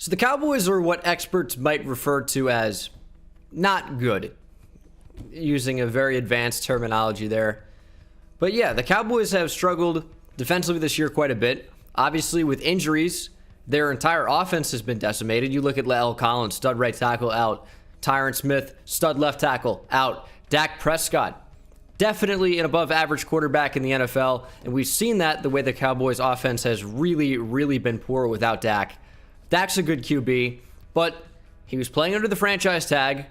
So the Cowboys are what experts might refer to as not good, using a very advanced terminology there. But yeah, the Cowboys have struggled defensively this year quite a bit. Obviously, with injuries, their entire offense has been decimated. You look at La'el Collins, stud right tackle, out. Tyron Smith, stud left tackle, out. Dak Prescott, definitely an above average quarterback in the NFL. And we've seen that the way the Cowboys offense has really been poor without Dak. Dak's a good QB, but he was playing under the franchise tag.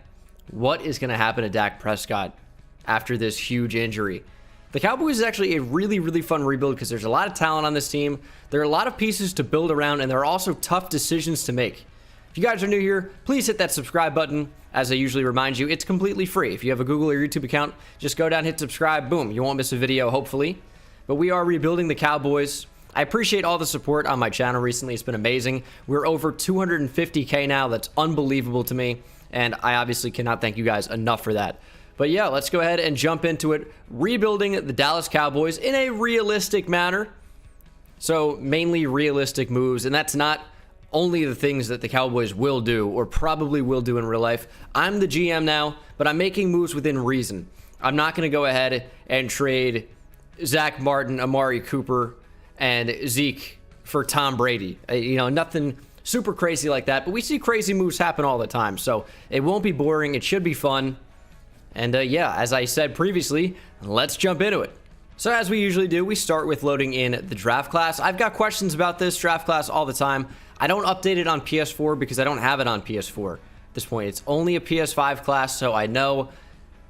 What is going to happen to Dak Prescott after this huge injury? The Cowboys is actually a really fun rebuild because there's a lot of talent on this team. There are a lot of pieces to build around, and there are also tough decisions to make. If you guys are new here, please hit that subscribe button. As I usually remind you, it's completely free. If you have a Google or YouTube account, just go down, hit subscribe, boom. You won't miss a video, hopefully. But we are rebuilding the Cowboys. I appreciate all the support on my channel recently. It's been amazing. We're over 250K now. That's unbelievable to me, and I obviously cannot thank you guys enough for that. But yeah, let's go ahead and jump into it. Rebuilding the Dallas Cowboys in a realistic manner. So mainly realistic moves, and that's not only the things that the Cowboys will do or probably will do in real life. I'm the GM now, but I'm making moves within reason. I'm not going to go ahead and trade Zach Martin, Amari Cooper, and Zeke for Tom Brady. Nothing super crazy like that, but we see crazy moves happen all the time. So it won't be boring. It should be fun. And yeah, as I said previously, let's jump into it. So as we usually do, we start with loading in the draft class. I've got questions about this draft class all the time. I don't update it on PS4 because I don't have it on PS4 at this point. It's only a PS5 class, so I know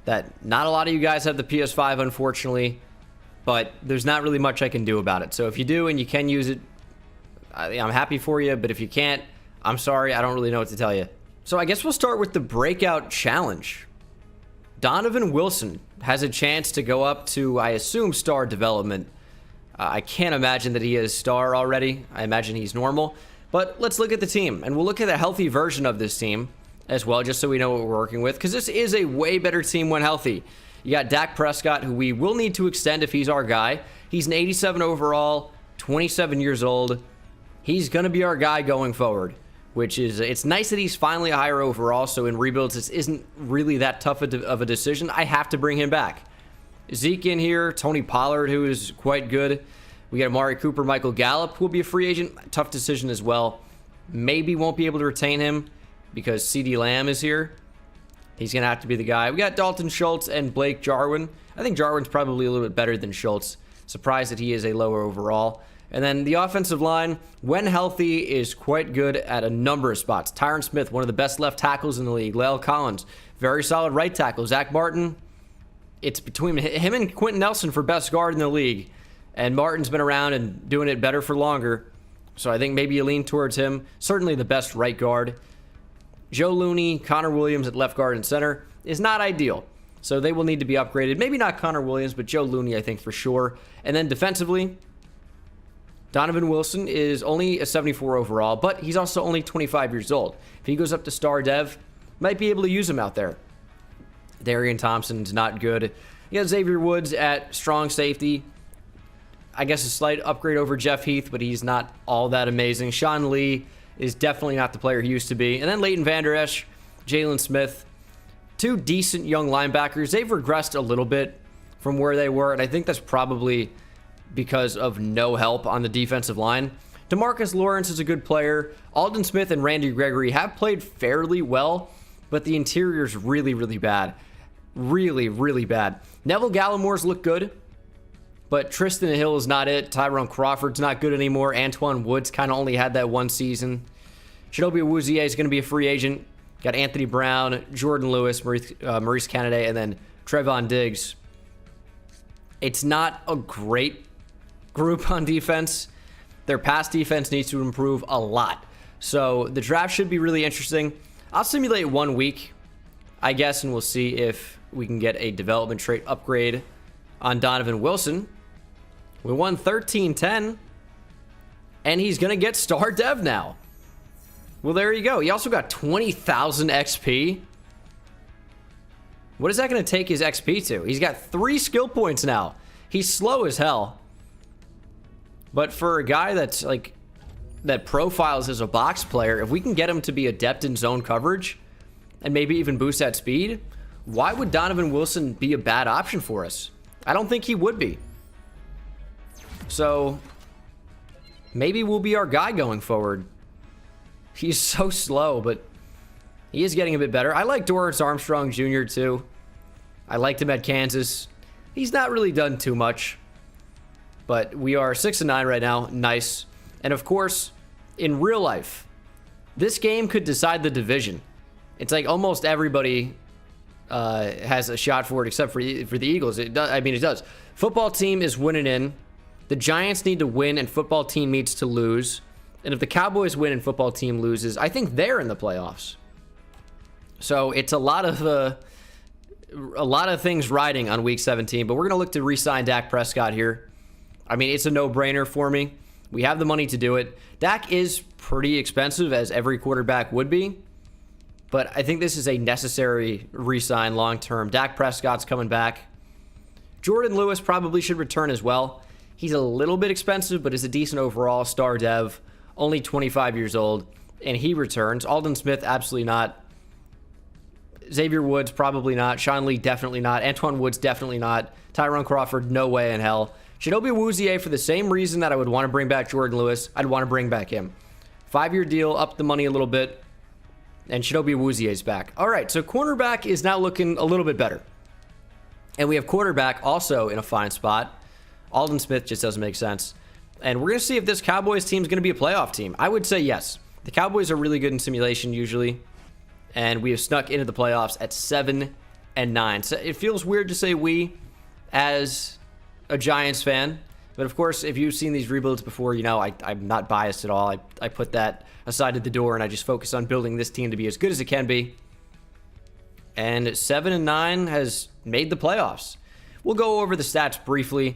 that not a lot of you guys have the PS5, unfortunately, but there's not really much I can do about it. So if you do and you can use it, I'm happy for you, but if you can't, I'm sorry. I don't really know what to tell you. So I guess we'll start with the Breakout Challenge. Donovan Wilson has a chance to go up to, I assume, star development. I can't imagine that he is star already. I imagine he's normal. But let's look at the team, and we'll look at a healthy version of this team as well, just so we know what we're working with, because this is a way better team when healthy. You got Dak Prescott, who we will need to extend if he's our guy. He's an 87 overall, 27 years old. He's going to be our guy going forward, which is, it's nice that he's finally a higher overall, so in rebuilds, this isn't really that tough of a decision. I have to bring him back. Zeke in here, Tony Pollard, who is quite good. We got Amari Cooper, Michael Gallup, who will be a free agent. Tough decision as well. Maybe won't be able to retain him because CeeDee Lamb is here. He's going to have to be the guy. We got Dalton Schultz and Blake Jarwin. I think Jarwin's probably a little bit better than Schultz. Surprised that he is a lower overall. And then the offensive line, when healthy, is quite good at a number of spots. Tyron Smith, one of the best left tackles in the league. La'el Collins, very solid right tackle. Zach Martin, it's between him and Quentin Nelson for best guard in the league. And Martin's been around and doing it better for longer. So I think maybe you lean towards him. Certainly the best right guard. Joe Looney, Connor Williams at left guard and center is not ideal. So they will need to be upgraded. Maybe not Connor Williams, but Joe Looney, I think, for sure. And then defensively, Donovan Wilson is only a 74 overall, but he's also only 25 years old. If he goes up to star dev, might be able to use him out there. Darian Thompson's not good. You got Xavier Woods at strong safety. I guess a slight upgrade over Jeff Heath, but he's not all that amazing. Sean Lee is definitely not the player he used to be. And then Leighton Vander Esch, Jalen Smith, two decent young linebackers. They've regressed a little bit from where they were, and I think that's probably because of no help on the defensive line. DeMarcus Lawrence is a good player. Aldon Smith and Randy Gregory have played fairly well, but the interior is really bad. Really bad. Neville Gallimore's look good, but Tristan Hill is not it. Tyrone Crawford's not good anymore. Antoine Woods kind of only had that one season. Chidobe Awuzie is going to be a free agent. Got Anthony Brown, Jordan Lewis, Maurice Canada, and then Trevon Diggs. It's not a great group on defense. Their pass defense needs to improve a lot. So the draft should be really interesting. I'll simulate 1 week, I guess, and we'll see if we can get a development trait upgrade on Donovan Wilson. We won 13-10, and he's going to get star dev now. Well, there you go. He also got 20,000 XP. What is that going to take his XP to? He's got 3 skill points now. He's slow as hell. But for a guy that's like that profiles as a box player, if we can get him to be adept in zone coverage and maybe even boost that speed, why would Donovan Wilson be a bad option for us? I don't think he would be. So maybe we'll be our guy going forward. He's so slow, but he is getting a bit better. I like Dorrance Armstrong Jr. too. I liked him at Kansas. He's not really done too much, but we are 6-9 right now. Nice. And of course, in real life, this game could decide the division. It's like almost everybody has a shot for it except for the Eagles. It does. Football team is winning in. The Giants need to win and football team needs to lose. And if the Cowboys win and football team loses, I think they're in the playoffs. So it's a lot of things riding on week 17, but we're going to look to re-sign Dak Prescott here. I mean, it's a no-brainer for me. We have the money to do it. Dak is pretty expensive, as every quarterback would be, but I think this is a necessary re-sign long-term. Dak Prescott's coming back. Jordan Lewis probably should return as well. He's a little bit expensive, but is a decent overall star dev, only 25 years old, and he returns. Aldon Smith, absolutely not. Xavier Woods, probably not. Sean Lee, definitely not. Antoine Woods, definitely not. Tyrone Crawford, no way in hell. Chidobe Awuzie, for the same reason that I would want to bring back Jordan Lewis, I'd want to bring back him. 5-year deal, up the money a little bit, and Chidobe Awuzie is back. All right, so cornerback is now looking a little bit better. And we have quarterback also in a fine spot. Aldon Smith just doesn't make sense. And we're going to see if this Cowboys team is going to be a playoff team. I would say yes. The Cowboys are really good in simulation usually, and we have snuck into the playoffs at 7-9. So it feels weird to say we as a Giants fan, but of course, if you've seen these rebuilds before, you know I'm not biased at all. I put that aside at the door, and I just focus on building this team to be as good as it can be. And 7-9 has made the playoffs. We'll go over the stats briefly.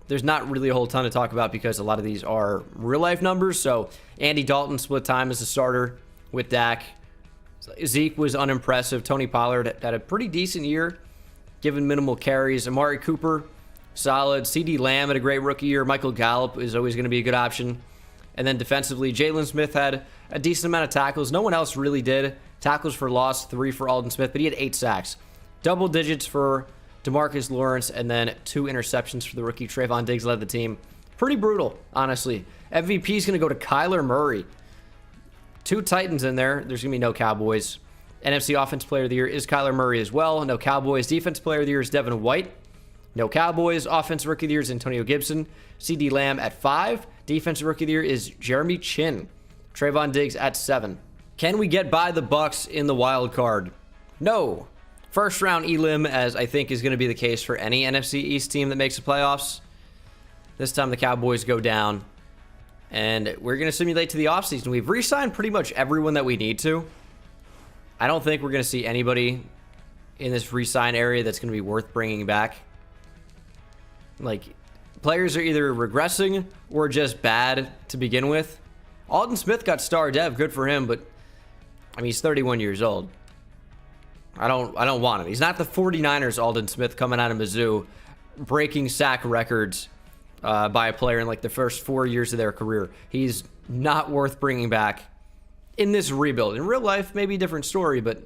There's not really a whole ton to talk about because a lot of these are real-life numbers. So Andy Dalton split time as a starter with Dak. Zeke was unimpressive. Tony Pollard had a pretty decent year, given minimal carries. Amari Cooper, solid. CeeDee Lamb had a great rookie year. Michael Gallup is always going to be a good option. And then defensively, Jalen Smith had a decent amount of tackles. No one else really did. Tackles for loss, 3 for Aldon Smith, but he had 8 sacks. Double digits for DeMarcus Lawrence, and then 2 interceptions for the rookie. Trayvon Diggs led the team. Pretty brutal, honestly. MVP is going to go to Kyler Murray. 2 Titans in there. There's going to be no Cowboys. NFC Offense Player of the Year is Kyler Murray as well. No Cowboys. Defense Player of the Year is Devin White. No Cowboys. Offensive Rookie of the Year is Antonio Gibson. CeeDee Lamb at 5. Defensive Rookie of the Year is Jeremy Chin. Trayvon Diggs at 7. Can we get by the Bucs in the wild card? No. First round elim, as I think is going to be the case for any NFC East team that makes the playoffs. This time the Cowboys go down, and we're going to simulate to the offseason. We've re-signed pretty much everyone that we need to. I don't think we're going to see anybody in this re-sign area that's going to be worth bringing back. Like, players are either regressing or just bad to begin with. Aldon Smith got star dev, good for him, but I mean, he's 31 years old. I don't want him. He's not the 49ers Aldon Smith coming out of Mizzou, breaking sack records by a player in like the first 4 years of their career. He's not worth bringing back in this rebuild. In real life, maybe a different story, but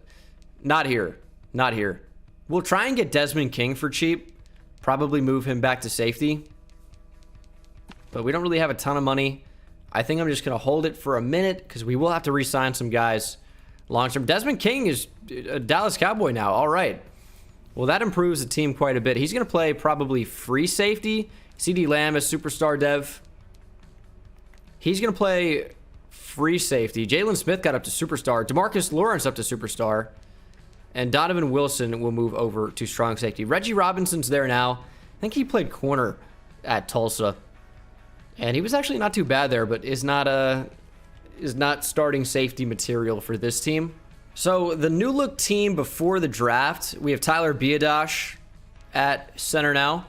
not here. Not here. We'll try and get Desmond King for cheap. Probably move him back to safety. But we don't really have a ton of money. I think I'm just going to hold it for a minute because we will have to re-sign some guys long-term. Desmond King is a Dallas Cowboy now. All right. Well, that improves the team quite a bit. He's going to play probably free safety. CeeDee Lamb is superstar dev. He's going to play free safety. Jalen Smith got up to superstar. DeMarcus Lawrence up to superstar. And Donovan Wilson will move over to strong safety. Reggie Robinson's there now. I think he played corner at Tulsa. And he was actually not too bad there, but is not starting safety material for this team. So the new look team before the draft, we have Tyler Biadasz at center now,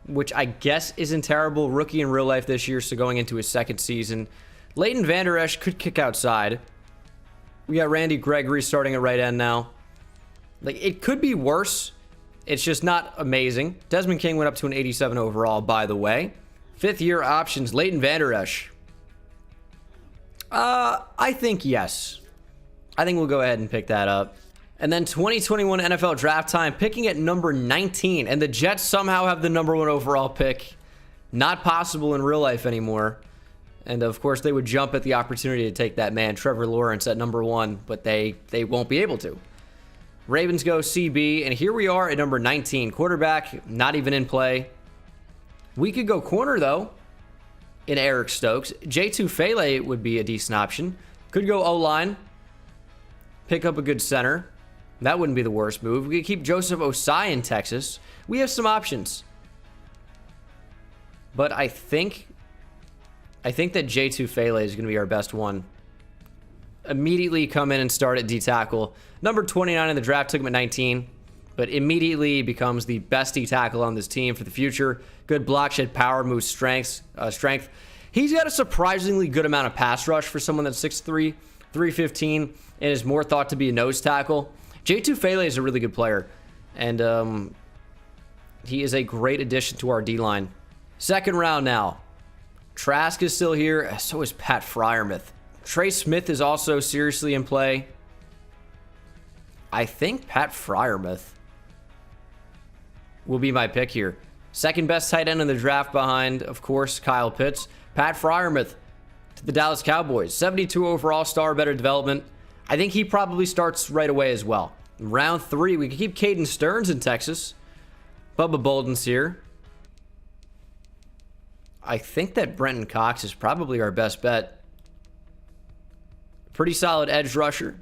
which I guess isn't terrible. Rookie in real life this year, so going into his second season. Leighton Vander Esch could kick outside. We got Randy Gregory starting at right end now. Like, it could be worse. It's just not amazing. Desmond King went up to an 87 overall, by the way. 5th year options, Leighton Vander Esch. I think yes. I think we'll go ahead and pick that up. And then 2021 NFL Draft Time, picking at number 19. And the Jets somehow have the number 1 overall pick. Not possible in real life anymore. And of course, they would jump at the opportunity to take that man, Trevor Lawrence, at number 1. But they won't be able to. Ravens go CB. And here we are at number 19. Quarterback, not even in play. We could go corner, though, in Eric Stokes. J2 Fele would be a decent option. Could go O-line. Pick up a good center. That wouldn't be the worst move. We could keep Joseph Osai in Texas. We have some options. But I think that J2 Fele is going to be our best one. Immediately come in and start at D-tackle. Number 29 in the draft, took him at 19. But immediately becomes the best D-tackle on this team for the future. Good block shed power, moves strength. He's got a surprisingly good amount of pass rush for someone that's 6'3", 315, and is more thought to be a nose tackle. J2 Fele is a really good player, and he is a great addition to our D-line. Second round now. Trask is still here, so is Pat Freiermuth. Trey Smith is also seriously in play. I think Pat Freiermuth will be my pick here. Second best tight end in the draft behind, of course, Kyle Pitts. Pat Freiermuth to the Dallas Cowboys. 72 overall, star, better development. I think he probably starts right away as well. Round 3, we can keep Caden Stearns in Texas. Bubba Bolden's here. I think that Brenton Cox is probably our best bet. Pretty solid edge rusher.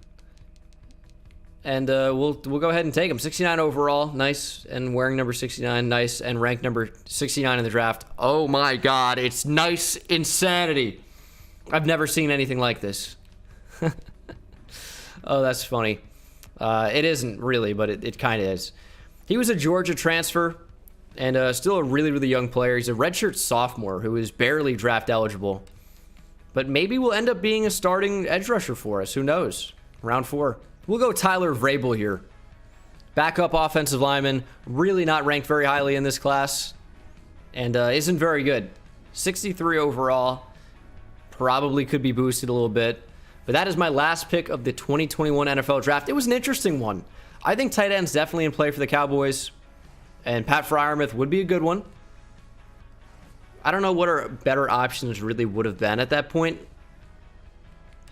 And we'll go ahead and take him. 69 overall, nice. And wearing number 69, nice. And ranked number 69 in the draft. Oh my God, it's nice insanity. I've never seen anything like this. Oh, that's funny. It isn't really, but it kind of is. He was a Georgia transfer and still a really, really young player. He's a redshirt sophomore who is barely draft eligible. But maybe will end up being a starting edge rusher for us. Who knows? Round 4. We'll go Tyler Vrabel here. Backup offensive lineman. Really not ranked very highly in this class. And isn't very good. 63 overall. Probably could be boosted a little bit. But that is my last pick of the 2021 NFL Draft. It was an interesting one. I think tight end's definitely in play for the Cowboys. And Pat Freiermuth would be a good one. I don't know what our better options really would have been at that point.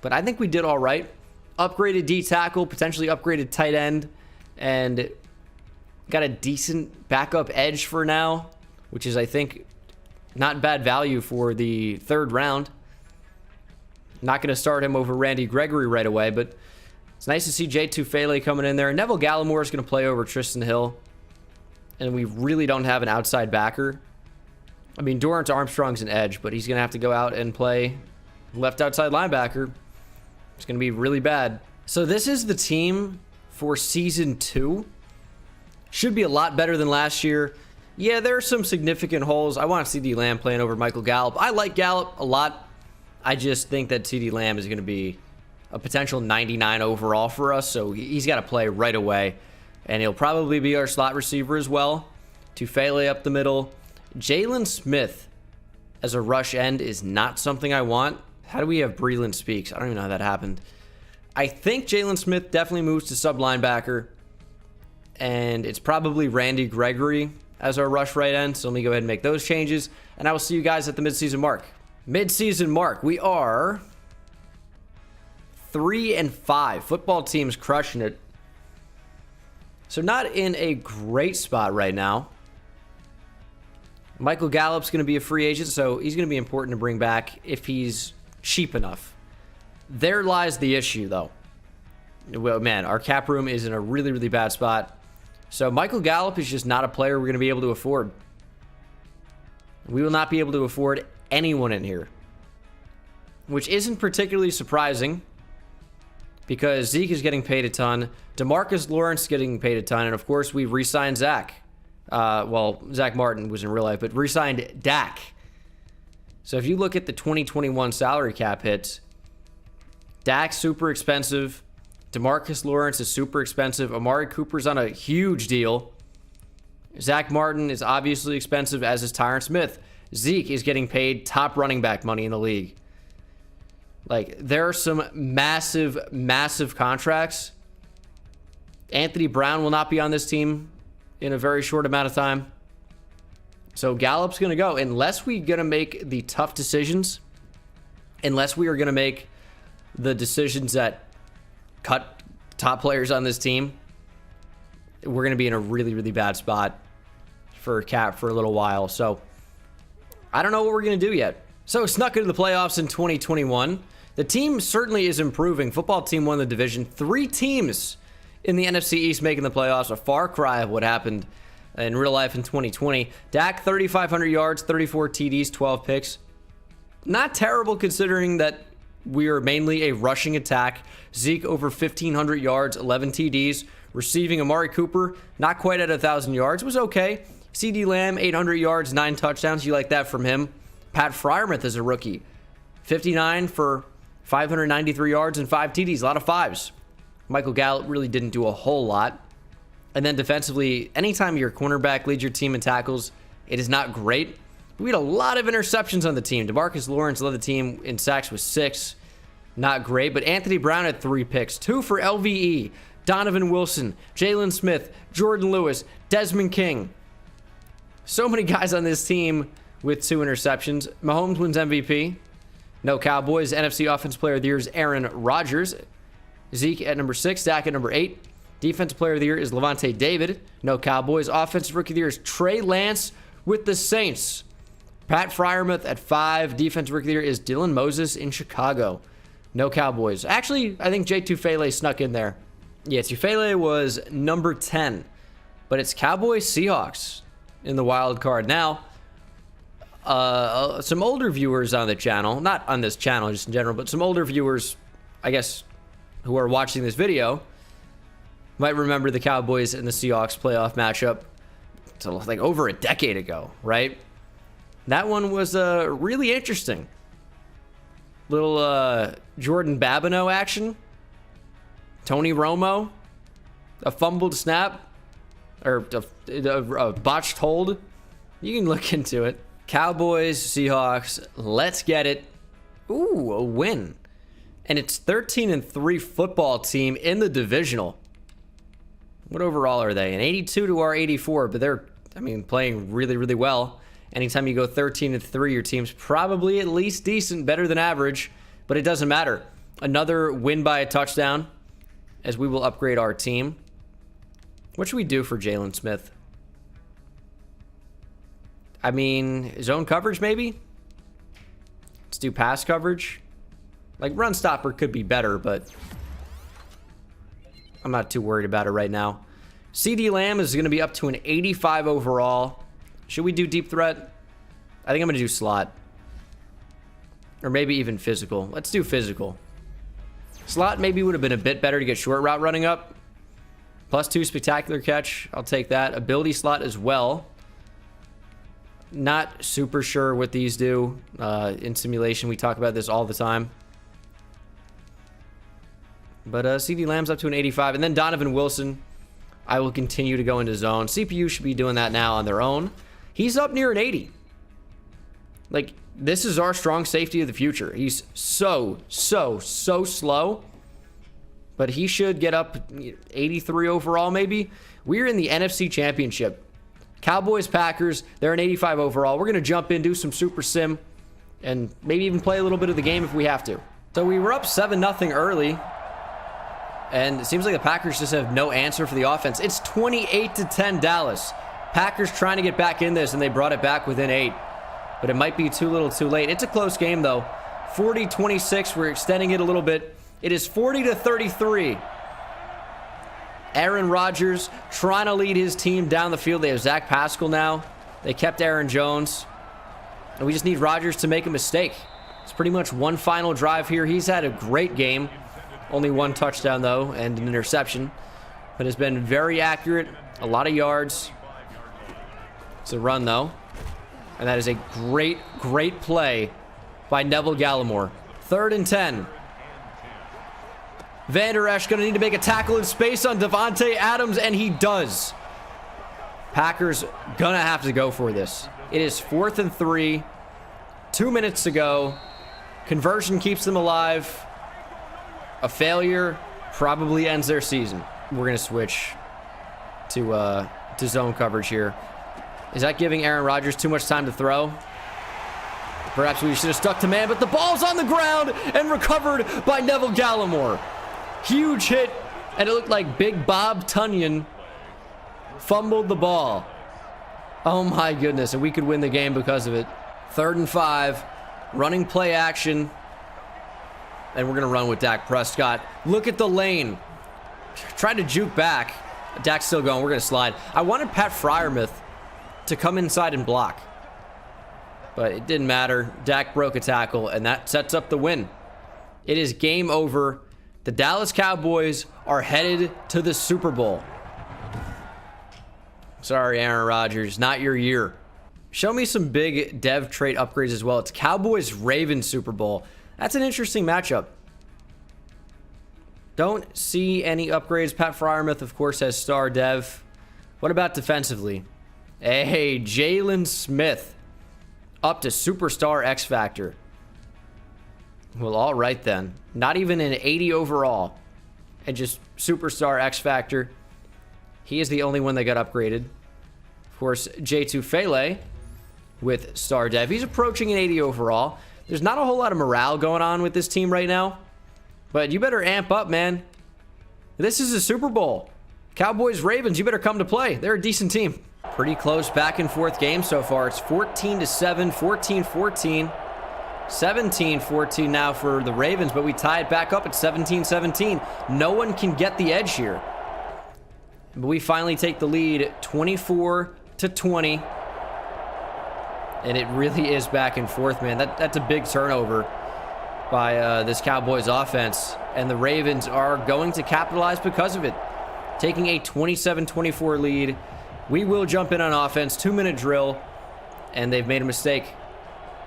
But I think we did all right. Upgraded D-tackle, potentially upgraded tight end. And got a decent backup edge for now. Which is, I think, not bad value for the 3rd round. Not going to start him over Randy Gregory right away, but it's nice to see J2 Fele coming in there. Neville Gallimore is going to play over Tristan Hill. And we really don't have an outside backer. I mean, Dorrance Armstrong's an edge, but he's going to have to go out and play left outside linebacker. It's going to be really bad. So this is the team for Season 2. Should be a lot better than last year. Yeah, there are some significant holes. I want CeeDee Lamb playing over Michael Gallup. I like Gallup a lot. I just think that CeeDee Lamb is going to be a potential 99 overall for us, so he's got to play right away. And he'll probably be our slot receiver as well. Tufele up the middle. Jalen Smith as a rush end is not something I want. How do we have Breland Speaks? I don't even know how that happened. I think Jalen Smith definitely moves to sub linebacker. And it's probably Randy Gregory as our rush right end. So let me go ahead and make those changes. And I will see you guys at the midseason mark. Midseason mark. We are 3-5. Football team's crushing it. So not in a great spot right now. Michael Gallup's going to be a free agent, so he's going to be important to bring back if he's cheap enough. There lies the issue, though. Well, man, our cap room is in a really, really bad spot. So Michael Gallup is just not a player we're going to be able to afford. We will not be able to afford anyone in here. Which isn't particularly surprising, because Zeke is getting paid a ton. DeMarcus Lawrence is getting paid a ton. And, of course, we've re-signed Zach. Well, Zach Martin was in real life, but re-signed Dak. So if you look at the 2021 salary cap hits, Dak's super expensive. DeMarcus Lawrence is super expensive. Amari Cooper's on a huge deal. Zach Martin is obviously expensive, as is Tyron Smith. Zeke is getting paid top running back money in the league. Like, there are some massive, massive contracts. Anthony Brown will not be on this team in a very short amount of time. So Gallup's going to go. Unless we're going to make the tough decisions, unless we are going to make the decisions that cut top players on this team, we're going to be in a really, really bad spot for Cap for a little while. So I don't know what we're going to do yet. So snuck into the playoffs in 2021. The team certainly is improving. Football team won the division. 3 teams in the NFC East making the playoffs. A far cry of what happened in real life in 2020. Dak, 3,500 yards, 34 TDs, 12 picks. Not terrible considering that we are mainly a rushing attack. Zeke over 1,500 yards, 11 TDs. Receiving, Amari Cooper, not quite at 1,000 yards. Was okay. CeeDee Lamb, 800 yards, 9 touchdowns. You like that from him. Pat Freiermuth is a rookie. 59 for 593 yards and 5 TDs. A lot of 5s. Michael Gallup really didn't do a whole lot. And then defensively, anytime your cornerback leads your team in tackles, it is not great. We had a lot of interceptions on the team. DeMarcus Lawrence led the team in sacks with 6. Not great, but Anthony Brown had 3 picks. 2 for LVE. Donovan Wilson, Jalen Smith, Jordan Lewis, Desmond King. So many guys on this team with 2 interceptions. Mahomes wins MVP. No Cowboys. NFC Offensive Player of the Year is Aaron Rodgers. Zeke at number 6. Dak at number 8. Defensive Player of the Year is Levante David. No Cowboys. Offensive Rookie of the Year is Trey Lance with the Saints. Pat Freiermuth at 5. Defensive Rookie of the Year is Dylan Moses in Chicago. No Cowboys. Actually, I think Jay Tufele snuck in there. Yeah, Tufele was number 10. But it's Cowboys Seahawks in the wild card. Now, some older viewers on the channel, not on this channel just in general, but some older viewers, I guess, who are watching this video, might remember the Cowboys and the Seahawks playoff matchup. It's like over a decade ago, right? That one was really interesting. Little Jordan Babineau action. Tony Romo. A fumbled snap. Or a botched hold. You can look into it. Cowboys, Seahawks. Let's get it. Ooh, a win. And it's 13-3 football team in the divisional. What overall are they? An 82 to our 84, but they're, playing really, really well. Anytime you go 13-3, your team's probably at least decent, better than average, but it doesn't matter. Another win by a touchdown as we will upgrade our team. What should we do for Jalen Smith? Zone coverage maybe? Let's do pass coverage. Like, run stopper could be better, but I'm not too worried about it right now. CeeDee Lamb is going to be up to an 85 overall. Should we do deep threat? I think I'm going to do slot. Or maybe even physical. Let's do physical. Slot maybe would have been a bit better to get short route running up. +2 spectacular catch. I'll take that. Ability slot as well. Not super sure what these do in simulation. We talk about this all the time. But CeeDee Lamb's up to an 85. And then Donovan Wilson, I will continue to go into zone. CPU should be doing that now on their own. He's up near an 80. Like, this is our strong safety of the future. He's so slow. But he should get up 83 overall, maybe. We're in the NFC Championship. Cowboys, Packers, they're an 85 overall. We're going to jump in, do some super sim, and maybe even play a little bit of the game if we have to. So we were up 7-0 early. And it seems like the Packers just have no answer for the offense. It's 28-10 Dallas. Packers trying to get back in this, and they brought it back within 8. But it might be too little too late. It's a close game, though. 40-26. We're extending it a little bit. It is 40-33. Aaron Rodgers trying to lead his team down the field. They have Zach Pascal now. They kept Aaron Jones. And we just need Rodgers to make a mistake. It's pretty much one final drive here. He's had a great game. Only 1 touchdown, though, and an interception. But has been very accurate. A lot of yards. It's a run, though. And that is a great, great play by Neville Gallimore. 3rd and 10. Van Der Esch going to need to make a tackle in space on Davante Adams, and he does. Packers going to have to go for this. It is 4th and 3. 2 minutes to go. Conversion keeps them alive. A failure probably ends their season. We're going to switch to zone coverage here. Is that giving Aaron Rodgers too much time to throw? Perhaps we should have stuck to man, but the ball's on the ground and recovered by Neville Gallimore. Huge hit, and it looked like Big Bob Tunyon fumbled the ball. Oh my goodness, and we could win the game because of it. 3rd and 5, running play action, and we're going to run with Dak Prescott. Look at the lane. Tried to juke back. Dak's still going. We're going to slide. I wanted Pat Freiermuth to come inside and block, but it didn't matter. Dak broke a tackle, and that sets up the win. It is game over. The Dallas Cowboys are headed to the Super Bowl. Sorry, Aaron Rodgers, not your year. Show me some big dev trait upgrades as well. It's Cowboys-Ravens Super Bowl. That's an interesting matchup. Don't see any upgrades. Pat Freiermuth, of course, has star dev. What about defensively? Hey, Jalen Smith up to Superstar X Factor. Well, all right then. Not even an 80 overall. And just Superstar X Factor. He is the only one that got upgraded. Of course, J2 Fele with star dev. He's approaching an 80 overall. There's not a whole lot of morale going on with this team right now. But you better amp up, man. This is a Super Bowl. Cowboys-Ravens, you better come to play. They're a decent team. Pretty close back and forth game so far. It's 14-7, 14-14. 17-14 now for the Ravens, but we tie it back up at 17-17. No one can get the edge here. But we finally take the lead 24-20. And it really is back and forth, man. That's a big turnover by this Cowboys offense. And the Ravens are going to capitalize because of it. Taking a 27-24 lead. We will jump in on offense. 2-minute drill. And they've made a mistake.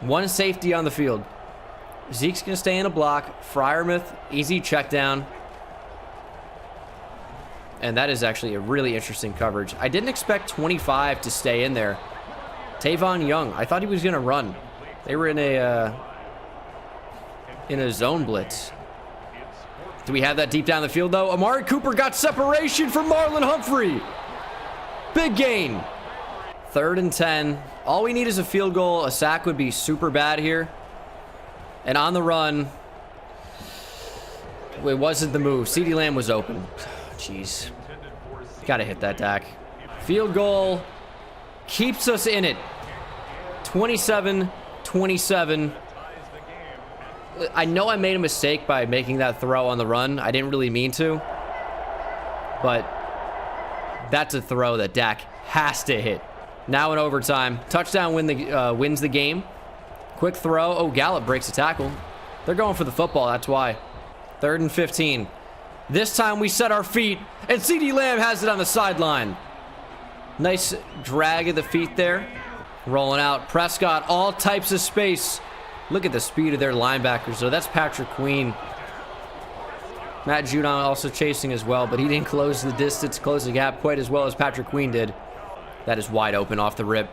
One safety on the field. Zeke's going to stay in a block. Freiermuth, easy check down. And that is actually a really interesting coverage. I didn't expect 25 to stay in there. Tavon Young, I thought he was going to run. They were in a zone blitz. Do we have that deep down the field, though? Amari Cooper got separation from Marlon Humphrey. Big gain. 3rd and 10. All we need is a field goal. A sack would be super bad here. And on the run, it wasn't the move. CeeDee Lamb was open. Jeez. Got to hit that, Dak. Field goal keeps us in it. 27-27. I know I made a mistake by making that throw on the run. I didn't really mean to. But that's a throw that Dak has to hit. Now in overtime. Touchdown wins the game. Quick throw. Oh, Gallup breaks a tackle. They're going for the football. That's why. 3rd and 15. This time we set our feet. And CeeDee Lamb has it on the sideline. Nice drag of the feet there. Rolling out. Prescott. All types of space. Look at the speed of their linebackers. So that's Patrick Queen. Matt Judon also chasing as well. But he didn't close the distance, close the gap quite as well as Patrick Queen did. That is wide open off the rip.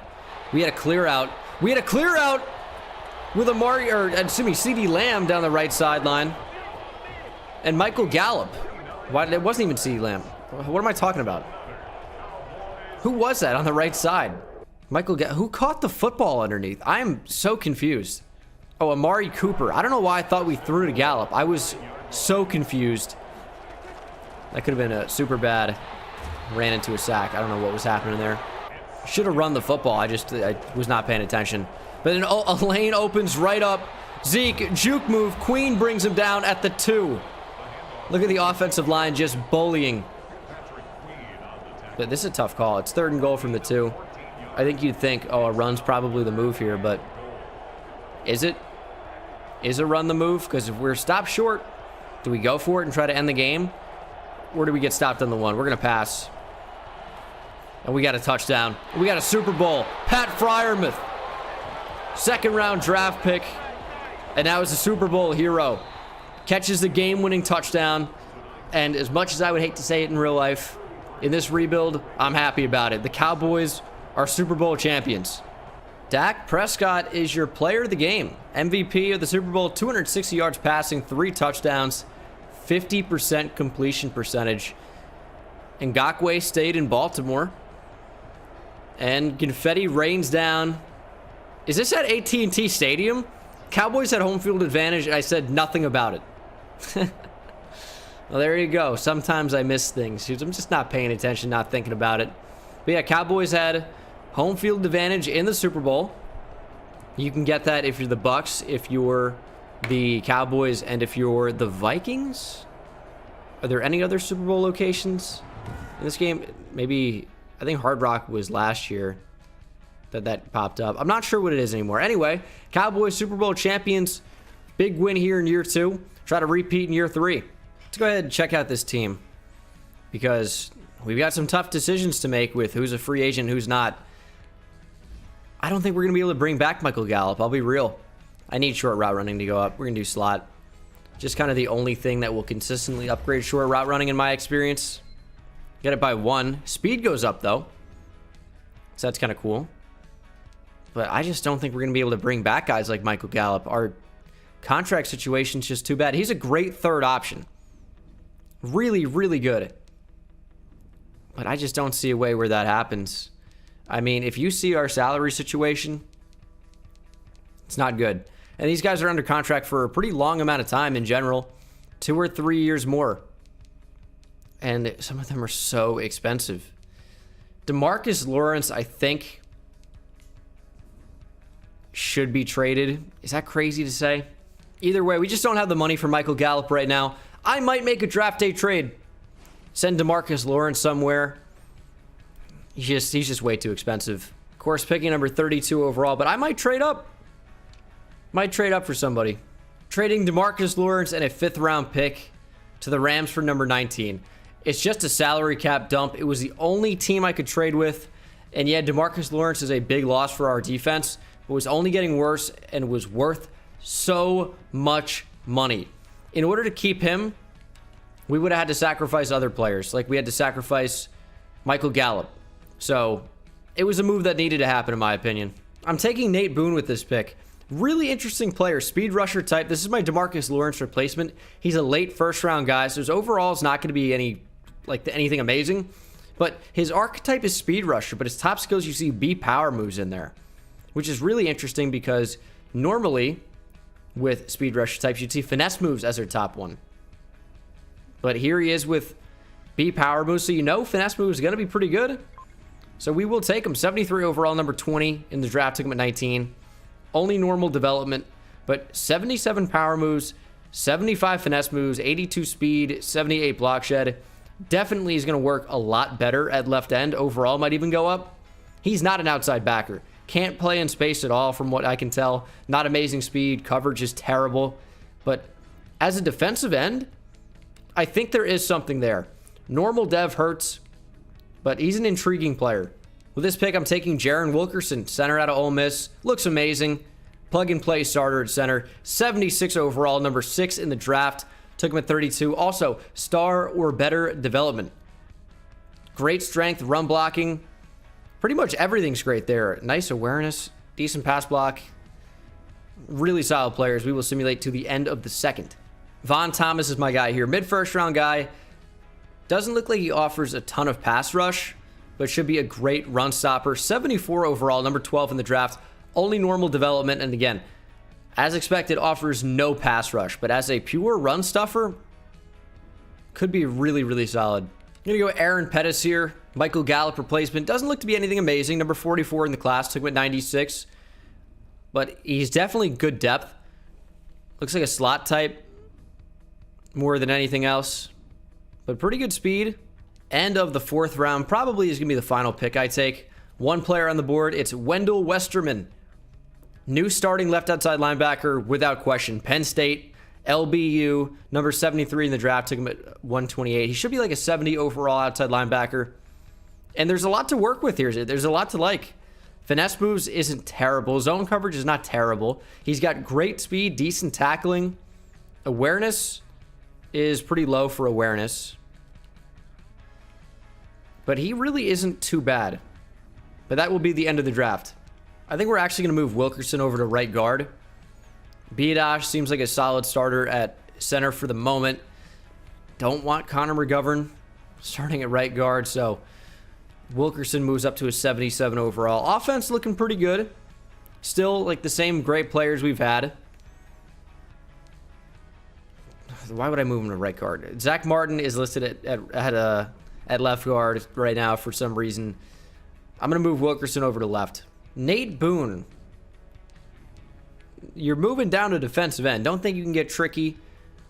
We had a clear out. We had a clear out with CeeDee Lamb down the right sideline. And Michael Gallup. It wasn't even CeeDee Lamb. What am I talking about? Who was that on the right side? Michael Gallup. Who caught the football underneath? I am so confused. Oh, Amari Cooper. I don't know why I thought we threw to Gallup. I was so confused. That could have been a super bad. Ran into a sack. I don't know what was happening there. Should have run the football. I was not paying attention. But then a lane opens right up. Zeke, juke move. Queen brings him down at the 2. Look at the offensive line just bullying. But this is a tough call. It's 3rd and goal from the 2. I think you'd think, oh, a run's probably the move here, but is it? Is a run the move? Because if we're stopped short, do we go for it and try to end the game? Or do we get stopped on the 1? We're going to pass. And we got a touchdown. We got a Super Bowl. Pat Freiermuth. 2nd round draft pick. And now is a Super Bowl hero. Catches the game-winning touchdown. And as much as I would hate to say it in real life, in this rebuild, I'm happy about it. The Cowboys are Super Bowl champions. Dak Prescott is your player of the game. MVP of the Super Bowl, 260 yards passing, 3 touchdowns, 50% completion percentage. Ngakoue stayed in Baltimore. And confetti rains down. Is this at AT&T Stadium? Cowboys had home field advantage, and I said nothing about it. Well, there you go. Sometimes I miss things. I'm just not paying attention, not thinking about it. But yeah, Cowboys had home field advantage in the Super Bowl. You can get that if you're the Bucks, if you're the Cowboys, and if you're the Vikings. Are there any other Super Bowl locations in this game? Maybe, I think Hard Rock was last year that popped up. I'm not sure what it is anymore. Anyway, Cowboys Super Bowl champions. Big win here in year 2. Try to repeat in year 3. Let's go ahead and check out this team, because we've got some tough decisions to make with who's a free agent, who's not. I don't think we're going to be able to bring back Michael Gallup. I'll be real. I need short route running to go up. We're going to do slot. Just kind of the only thing that will consistently upgrade short route running in my experience. Get it by 1. Speed goes up, though. So that's kind of cool. But I just don't think we're going to be able to bring back guys like Michael Gallup. Our contract situation's just too bad. He's a great third option. Really, really good. But I just don't see a way where that happens. I mean, if you see our salary situation, it's not good. And these guys are under contract for a pretty long amount of time in general. 2 or 3 years more. And some of them are so expensive. DeMarcus Lawrence, I think, should be traded. Is that crazy to say? Either way, we just don't have the money for Michael Gallup right now. I might make a draft day trade. Send DeMarcus Lawrence somewhere. He's just way too expensive. Of course, picking number 32 overall, but I might trade up. Might trade up for somebody. Trading DeMarcus Lawrence and a 5th round pick to the Rams for number 19. It's just a salary cap dump. It was the only team I could trade with. And yeah, DeMarcus Lawrence is a big loss for our defense, but was only getting worse and was worth so much money. In order to keep him, we would have had to sacrifice other players. Like we had to sacrifice Michael Gallup. So it was a move that needed to happen, in my opinion. I'm taking Nate Boone with this pick. Really interesting player, speed rusher type. This is my DeMarcus Lawrence replacement. He's a late first round guy, so his overall is not going to be anything amazing. But his archetype is speed rusher, but his top skills, you see B power moves in there, which is really interesting because normally with speed rusher types, you'd see finesse moves as their top one. But here he is with B power moves, so you know finesse moves is going to be pretty good. So we will take him. 73 overall, number 20 in the draft. Took him at 19. Only normal development, but 77 power moves, 75 finesse moves, 82 speed, 78 block shed. Definitely is going to work a lot better at left end. Overall, might even go up. He's not an outside backer. Can't play in space at all from what I can tell. Not amazing speed. Coverage is terrible. But as a defensive end, I think there is something there. Normal dev hurts, but he's an intriguing player. With this pick, I'm taking Jaron Wilkerson, center out of Ole Miss. Looks amazing. Plug and play starter at center. 76 overall, number 6 in the draft. Took him at 32. Also, star or better development. Great strength, run blocking. Pretty much everything's great there. Nice awareness, decent pass block. Really solid players. We will simulate to the end of the second. Von Thomas is my guy here. Mid-first round guy. Doesn't look like he offers a ton of pass rush, but should be a great run stopper. 74 overall, number 12 in the draft. Only normal development, and again, as expected, offers no pass rush, but as a pure run stuffer, could be really, really solid. I'm going to go Aaron Pettis here. Michael Gallup replacement. Doesn't look to be anything amazing. Number 44 in the class. Took him at 96. But he's definitely good depth. Looks like a slot type more than anything else. But pretty good speed. End of the 4th round. Probably is going to be the final pick I take. One player on the board. It's Wendell Westerman. New starting left outside linebacker without question. Penn State, LBU, number 73 in the draft. Took him at 128. He should be like a 70 overall outside linebacker. And there's a lot to work with here. There's a lot to like. Finesse moves isn't terrible. Zone coverage is not terrible. He's got great speed, decent tackling. Awareness is pretty low for awareness. But he really isn't too bad. But that will be the end of the draft. I think we're actually going to move Wilkerson over to right guard. Biadasz seems like a solid starter at center for the moment. Don't want Connor McGovern starting at right guard, so Wilkerson moves up to a 77 overall. Offense looking pretty good. Still like the same great players we've had. Why would I move him to right guard? Zach Martin is listed at left guard right now for some reason. I'm going to move Wilkerson over to left. Nate Boone. You're moving down to defensive end. Don't think you can get tricky.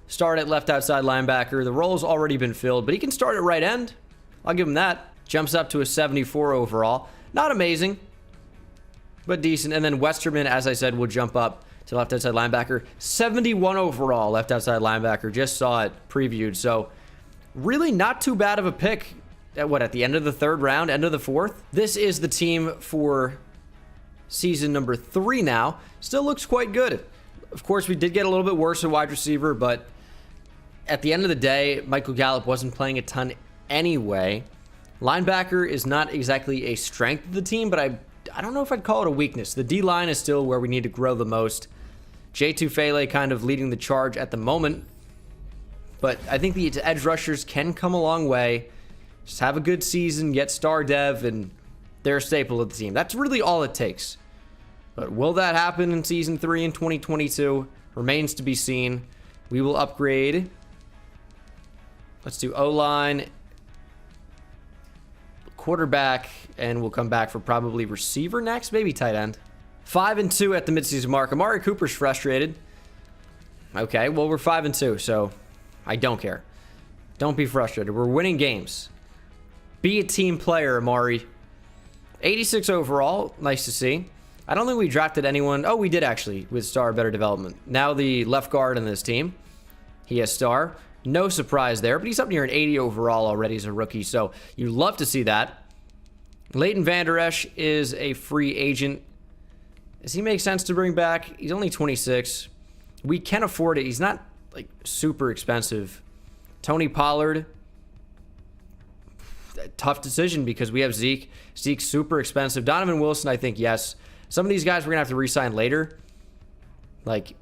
Start at left outside linebacker. The role's already been filled, but he can start at right end. I'll give him that. Jumps up to a 74 overall. Not amazing, but decent. And then Westerman, as I said, will jump up to left outside linebacker. 71 overall left outside linebacker. Just saw it previewed. So really not too bad of a pick at the end of the third round, end of the fourth. This is the team for season number 3 now. Still looks quite good. Of course, we did get a little bit worse at wide receiver, but at the end of the day, Michael Gallup wasn't playing a ton anyway. Linebacker is not exactly a strength of the team, but I don't know if I'd call it a weakness. The D-line is still where we need to grow the most. Jay Tufele kind of leading the charge at the moment, but I think the edge rushers can come a long way. Just have a good season, get star dev, and they're a staple of the team. That's really all it takes. But will that happen in Season 3 in 2022? Remains to be seen. We will upgrade. Let's do O-line, quarterback, and we'll come back for probably receiver next, maybe tight end. 5-2 at the midseason mark. Amari Cooper's frustrated. Okay, well, we're 5-2, so I don't care. Don't be frustrated. We're winning games. Be a team player, Amari. 86 overall. Nice to see. I don't think we drafted anyone. Oh, we did actually with star better development. Now the left guard in this team. He has star. No surprise there, but he's up near an 80 overall already as a rookie, so you love to see that. Leighton Vander Esch is a free agent. Does he make sense to bring back? He's only 26. We can afford it. He's not like super expensive. Tony Pollard. Tough decision because we have Zeke. Zeke's super expensive. Donovan Wilson, I think, yes. Some of these guys we're going to have to re-sign later. Like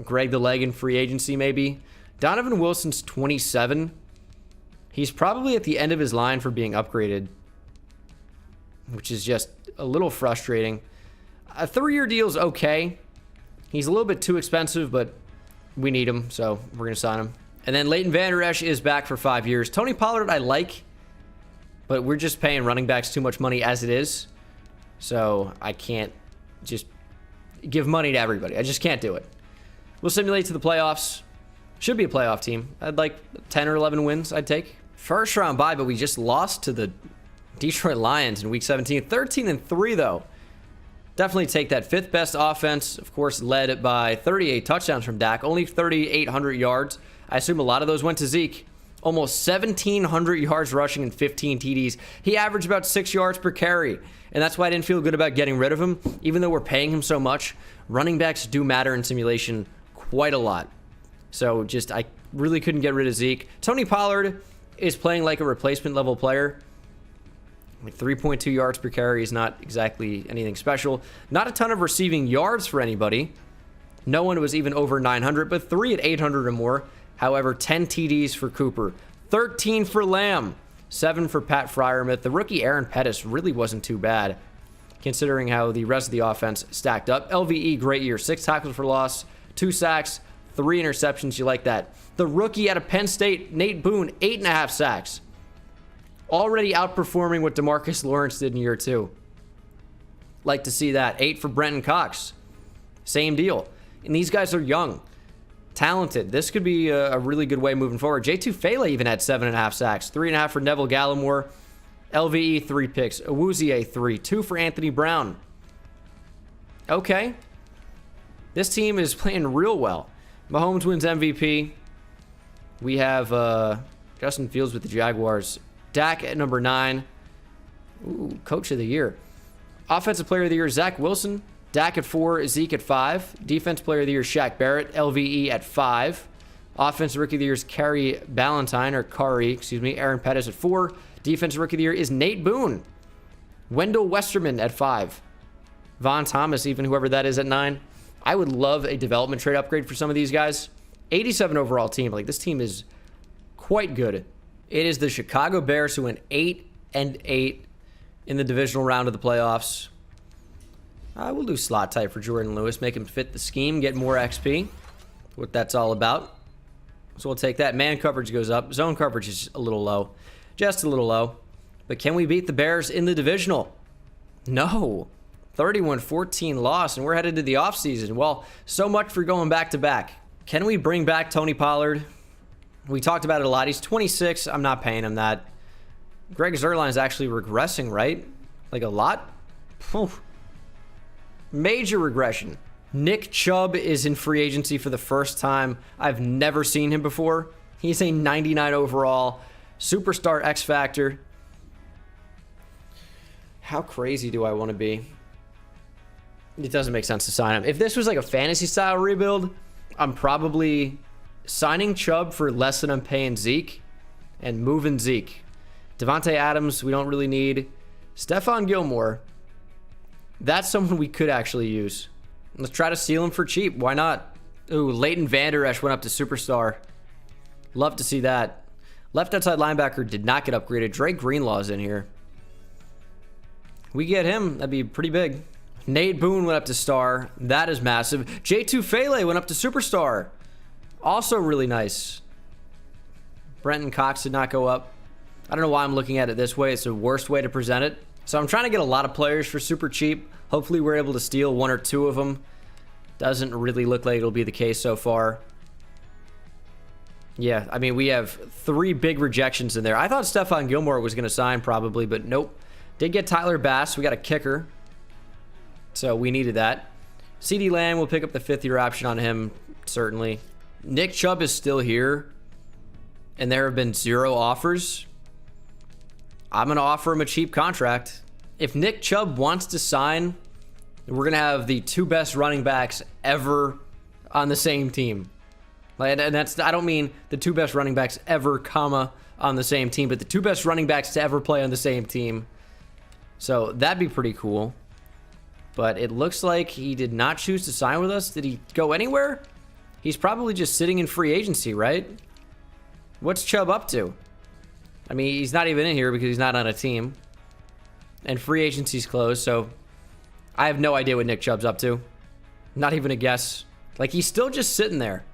Greg the Leg in free agency, maybe. Donovan Wilson's 27. He's probably at the end of his line for being upgraded, which is just a little frustrating. A 3-year deal is okay. He's a little bit too expensive, but we need him, so we're going to sign him. And then Leighton Vander Esch is back for 5 years. Tony Pollard I like, but we're just paying running backs too much money as it is. So I can't just give money to everybody. I just can't do it. We'll simulate to the playoffs. Should be a playoff team. I'd like 10 or 11 wins, I'd take. First round bye, but we just lost to the Detroit Lions in week 17. 13-3, though. Definitely take that. 5th best offense, of course, led by 38 touchdowns from Dak. Only 3,800 yards. I assume a lot of those went to Zeke. Almost 1,700 yards rushing and 15 TDs. He averaged about 6 yards per carry. And that's why I didn't feel good about getting rid of him. Even though we're paying him so much, running backs do matter in simulation quite a lot. So just, I really couldn't get rid of Zeke. Tony Pollard is playing like a replacement level player. Like 3.2 yards per carry is not exactly anything special. Not a ton of receiving yards for anybody. No one was even over 900, but 3 at 800 or more. However, 10 TDs for Cooper, 13 for Lamb, 7 for Pat Freiermuth. The rookie Aaron Pettis really wasn't too bad, considering how the rest of the offense stacked up. LVE, great year. 6 tackles for loss, 2 sacks, 3 interceptions. You like that. The rookie out of Penn State, Nate Boone, 8.5 sacks. Already outperforming what DeMarcus Lawrence did in year 2. Like to see that. 8 for Brenton Cox. Same deal. And these guys are young, talented. This could be a really good way moving forward. Jay Tufele even had 7.5 sacks. 3.5 for Neville Gallimore. LVE, 3 picks. Awuzie, 3. 2 for Anthony Brown. Okay. This team is playing real well. Mahomes wins MVP. We have Justin Fields with the Jaguars. Dak at number 9. Ooh, Coach of the Year. Offensive Player of the Year, Zach Wilson. Dak at 4, Zeke at 5. Defense Player of the Year, Shaq Barrett. LVE at 5. Offensive Rookie of the Year is Kari, excuse me. Aaron Pettis at 4. Defensive Rookie of the Year is Nate Boone. Wendell Westerman at 5. Von Thomas, even whoever that is at 9. I would love a development trade upgrade for some of these guys. 87 overall team. Like, this team is quite good. It is the Chicago Bears who went 8-8 in the divisional round of the playoffs. We'll do slot type for Jordan Lewis. Make him fit the scheme, get more XP. What that's all about. So we'll take that. Man coverage goes up. Zone coverage is a little low. Just a little low. But can we beat the Bears in the divisional? No. 31-14 loss, and we're headed to the offseason. Well, so much for going back-to-back. Can we bring back Tony Pollard? We talked about it a lot. He's 26. I'm not paying him that. Greg Zuerlein is actually regressing, right? Like a lot? Oof. Major regression. Nick Chubb is in free agency for the first time. I've never seen him before. He's a 99 overall. Superstar X Factor. How crazy do I want to be? It doesn't make sense to sign him. If this was like a fantasy style rebuild, I'm probably signing Chubb for less than I'm paying Zeke and moving Zeke. Devontae Adams, we don't really need. Stephon Gilmore, that's someone we could actually use. Let's try to steal him for cheap. Why not? Ooh, Leighton Vander Esch went up to superstar. Love to see that. Left outside linebacker did not get upgraded. Drake Greenlaw's in here. We get him, that'd be pretty big. Nate Boone went up to star. That is massive. J2 Fele went up to superstar. Also really nice. Brenton Cox did not go up. I don't know why I'm looking at it this way. It's the worst way to present it. So I'm trying to get a lot of players for super cheap. Hopefully we're able to steal one or two of them. Doesn't really look like it'll be the case so far. Yeah, I mean, we have 3 big rejections in there. I thought Stephon Gilmore was going to sign probably, but nope. Did get Tyler Bass. We got a kicker. So we needed that. CeeDee Lamb will pick up the 5th-year option on him, certainly. Nick Chubb is still here, and there have been 0 offers. I'm going to offer him a cheap contract. If Nick Chubb wants to sign, we're going to have the 2 best running backs ever on the same team. And that's, I don't mean the 2 best running backs ever, comma, on the same team, but the 2 best running backs to ever play on the same team. So that'd be pretty cool. But it looks like he did not choose to sign with us. Did he go anywhere? He's probably just sitting in free agency, right? What's Chubb up to? I mean, he's not even in here because he's not on a team. And free agency's closed, so I have no idea what Nick Chubb's up to. Not even a guess. Like, he's still just sitting there.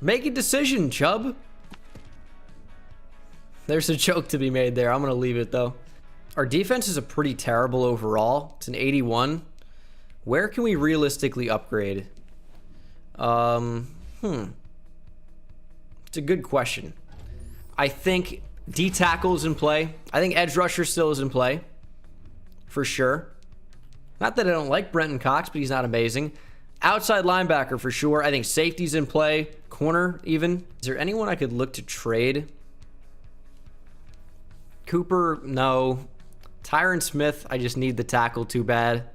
Make a decision, Chubb. There's a joke to be made there. I'm going to leave it, though. Our defense is a pretty terrible overall. It's an 81. Where can we realistically upgrade? It's a good question. I think D-tackle is in play. I think edge rusher still is in play. For sure. Not that I don't like Brenton Cox, but he's not amazing. Outside linebacker for sure. I think safety's in play. Corner even. Is there anyone I could look to trade? Cooper, no. Tyron Smith, I just need the tackle too bad.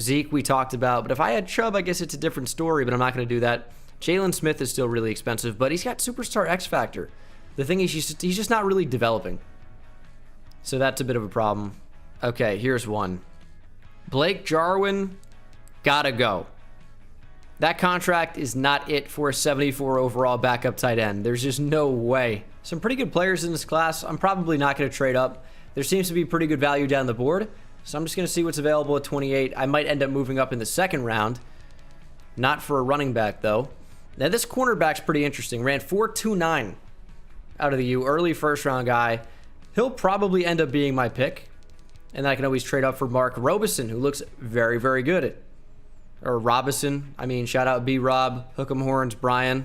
Zeke, we talked about. But if I had Chubb, I guess it's a different story, but I'm not going to do that. Jalen Smith is still really expensive, but he's got superstar X Factor. The thing is, he's just not really developing. So that's a bit of a problem. Okay, here's one. Blake Jarwin, gotta go. That contract is not it for a 74 overall backup tight end. There's just no way. Some pretty good players in this class. I'm probably not going to trade up. There seems to be pretty good value down the board. So I'm just going to see what's available at 28. I might end up moving up in the 2nd round. Not for a running back, though. Now, this cornerback's pretty interesting. Ran 4.29 out of the U. Early first-round guy. He'll probably end up being my pick. And I can always trade up for Mark Robison, who looks very, very good. Or Robison. I mean, shout out B-Rob, Hook'em Horns, Brian.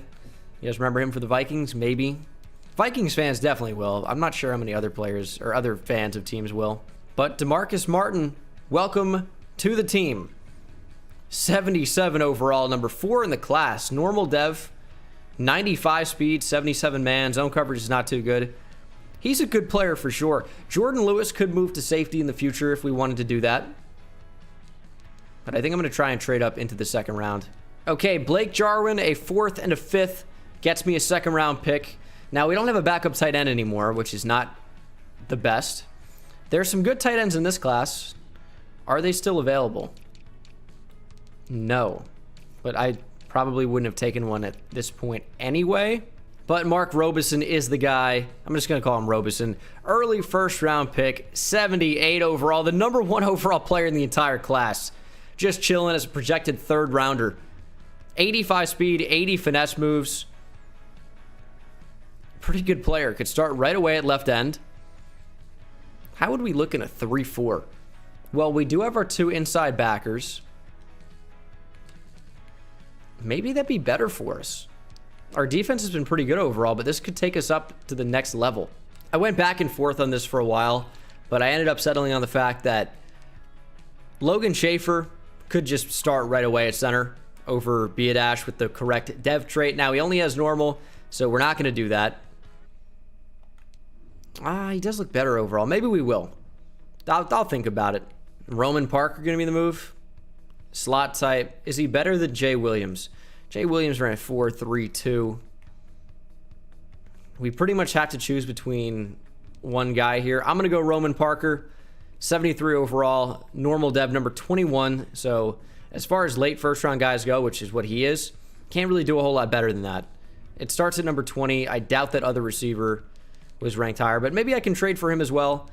You guys remember him for the Vikings? Maybe. Vikings fans definitely will. I'm not sure how many other players or other fans of teams will. But DeMarcus Martin, welcome to the team. 77 overall, number 4 in the class. Normal dev, 95 speed, 77 man. Zone coverage is not too good. He's a good player for sure. Jordan Lewis could move to safety in the future if we wanted to do that. But I think I'm going to try and trade up into the 2nd round. Okay, Blake Jarwin, a 4th and a 5th, gets me a 2nd round pick. Now, we don't have a backup tight end anymore, which is not the best. There's some good tight ends in this class. Are they still available? No. But I probably wouldn't have taken one at this point anyway. But Mark Robeson is the guy. I'm just going to call him Robeson. Early first round pick, 78 overall. The number 1 overall player in the entire class. Just chilling as a projected third rounder. 85 speed, 80 finesse moves. Pretty good player. Could start right away at left end. How would we look in a 3-4? Well, we do have our 2 inside backers. Maybe that'd be better for us. Our defense has been pretty good overall, but this could take us up to the next level. I went back and forth on this for a while, but I ended up settling on the fact that Logan Schaefer could just start right away at center over Biadash with the correct dev trait. Now, he only has normal, so we're not going to do that. He does look better overall. Maybe we will. I'll think about it. Roman Parker going to be the move. Slot type. Is he better than Jay Williams? Jay Williams ran 4.32. We pretty much have to choose between one guy here. I'm going to go Roman Parker. 73 overall. Normal dev number 21. So as far as late first round guys go, which is what he is, can't really do a whole lot better than that. It starts at number 20. I doubt that other receiver was ranked higher, but maybe I can trade for him as well.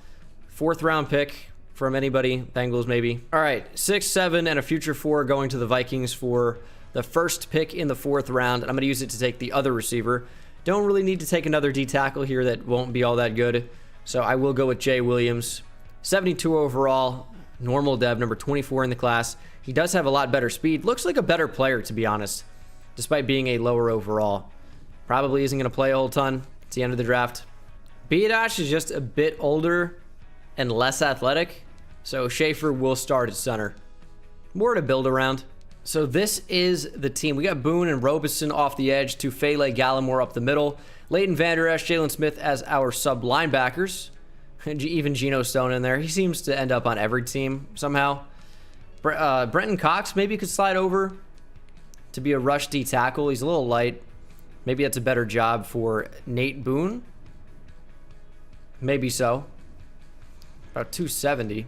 4th round pick from anybody. Bengals maybe. All right, 6, 7, and a future 4 going to the Vikings for the first pick in the 4th round. And I'm going to use it to take the other receiver. Don't really need to take another D tackle here that won't be all that good. So I will go with Jay Williams. 72 overall. Normal dev, number 24 in the class. He does have a lot better speed. Looks like a better player, to be honest, despite being a lower overall. Probably isn't going to play a whole ton. It's the end of the draft. Biadash is just a bit older and less athletic, so Schaefer will start at center. More to build around. So this is the team. We got Boone and Robeson off the edge, Tufele, Gallimore up the middle, Leighton Vander Esch, Jalen Smith as our sub linebackers, and even Geno Stone in there. He seems to end up on every team somehow. Brenton Cox maybe could slide over to be a rush D tackle. He's a little light. Maybe that's a better job for Nate Boone. Maybe so. About 270.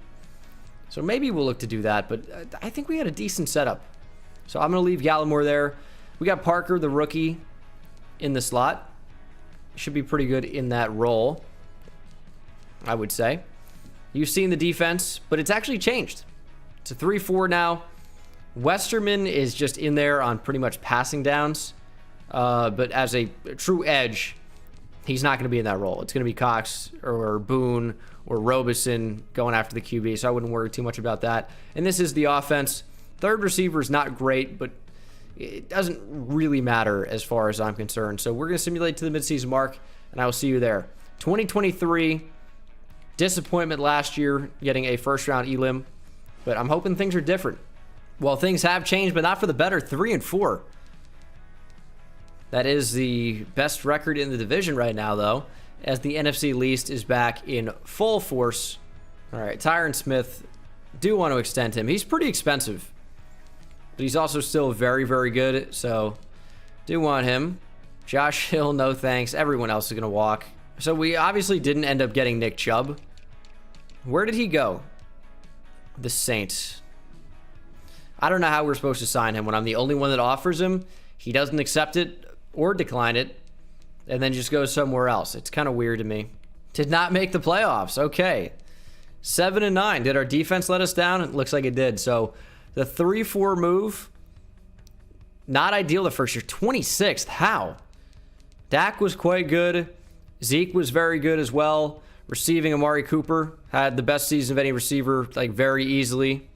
So maybe we'll look to do that, but I think we had a decent setup. So I'm going to leave Gallimore there. We got Parker, the rookie, in the slot. Should be pretty good in that role, I would say. You've seen the defense, but it's actually changed. It's a 3-4 now. Westerman is just in there on pretty much passing downs. But as a true edge, he's not going to be in that role. It's going to be Cox or Boone or Robeson going after the QB, so I wouldn't worry too much about that. And this is the offense. Third receiver is not great, but it doesn't really matter as far as I'm concerned. So we're going to simulate to the midseason mark, and I will see you there. 2023, disappointment last year, getting a first-round elim, but I'm hoping things are different. Well, things have changed, but not for the better. 3-4. That is the best record in the division right now, though, as the NFC least is back in full force. All right, Tyron Smith, do want to extend him. He's pretty expensive, but he's also still very, very good, so do want him. Josh Hill, no thanks. Everyone else is going to walk. So we obviously didn't end up getting Nick Chubb. Where did he go? The Saints. I don't know how we're supposed to sign him when I'm the only one that offers him. He doesn't accept it or decline it, and then just goes somewhere else. It's kind of weird to me. Did not make the playoffs. Okay. 7-9. Did our defense let us down? It looks like it did. So the 3-4 move, not ideal the first year. 26th. How? Dak was quite good. Zeke was very good as well. Receiving, Amari Cooper had the best season of any receiver, like very easily.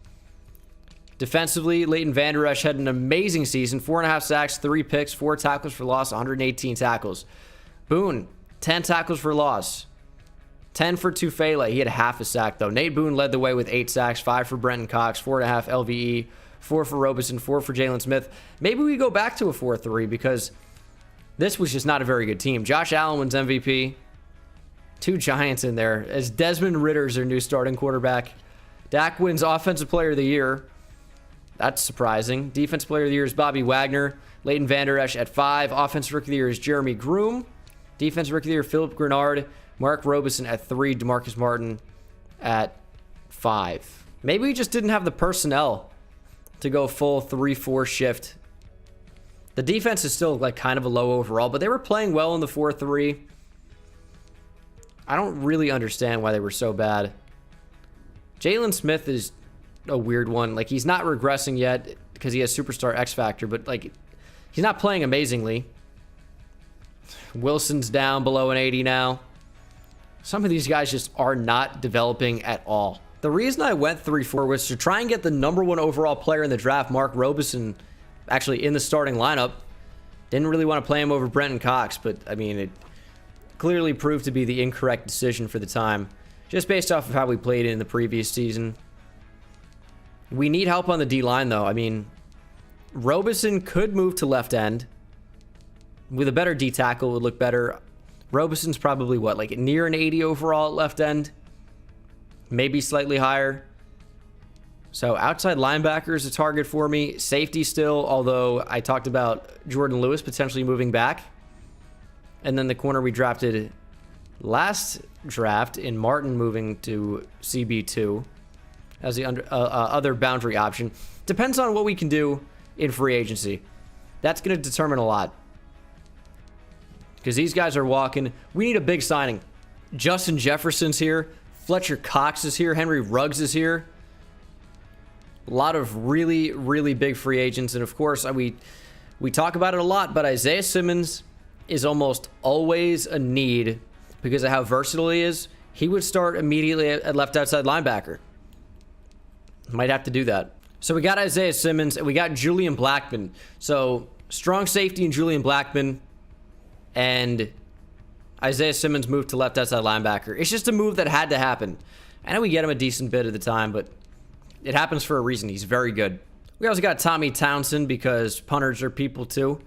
Defensively, Leighton Vander Esch had an amazing season. 4.5 sacks, 3 picks, 4 tackles for loss, 118 tackles. Boone, 10 tackles for loss. 10 for Tufele. He had half a sack, though. Nate Boone led the way with 8 sacks, 5 for Brenton Cox, 4.5 LVE, 4 for Robeson, 4 for Jalen Smith. Maybe we go back to a 4-3 because this was just not a very good team. Josh Allen wins MVP. 2 Giants in there. As Desmond Ritter's their new starting quarterback. Dak wins Offensive Player of the Year. That's surprising. Defense Player of the Year is Bobby Wagner. Leighton Vander Esch at 5. Offensive Rookie of the Year is Jeremy Groom. Defensive Rookie of the Year, Philip Grenard. Mark Robeson at 3. DeMarcus Martin at 5. Maybe we just didn't have the personnel to go full 3-4 shift. The defense is still like kind of a low overall, but they were playing well in the 4-3. I don't really understand why they were so bad. Jalen Smith is a weird one. Like, he's not regressing yet because he has superstar X factor, but like, he's not playing amazingly. Wilson's down below an 80 now. Some of these guys just are not developing at all. The reason I went 3-4 was to try and get the #1 overall player in the draft, Mark Robeson, actually in the starting lineup. Didn't really want to play him over Brenton Cox, but I mean, it clearly proved to be the incorrect decision for the time, just based off of how we played it in the previous season. We need help on the D-line, though. I mean, Robeson could move to left end. With a better D-tackle, it would look better. Robeson's probably, what, like near an 80 overall at left end? Maybe slightly higher. So outside linebacker is a target for me. Safety still, although I talked about Jordan Lewis potentially moving back. And then the corner we drafted last draft in Martin moving to CB2 as the other boundary option. Depends on what we can do in free agency. That's going to determine a lot. Because these guys are walking. We need a big signing. Justin Jefferson's here. Fletcher Cox is here. Henry Ruggs is here. A lot of really, really big free agents. And of course, we talk about it a lot, but Isaiah Simmons is almost always a need because of how versatile he is. He would start immediately at left outside linebacker. Might have to do that. So we got Isaiah Simmons and we got Julian Blackman. So strong safety in Julian Blackman. And Isaiah Simmons moved to left outside linebacker. It's just a move that had to happen. I know we get him a decent bid at the time, but it happens for a reason. He's very good. We also got Tommy Townsend because punters are people too.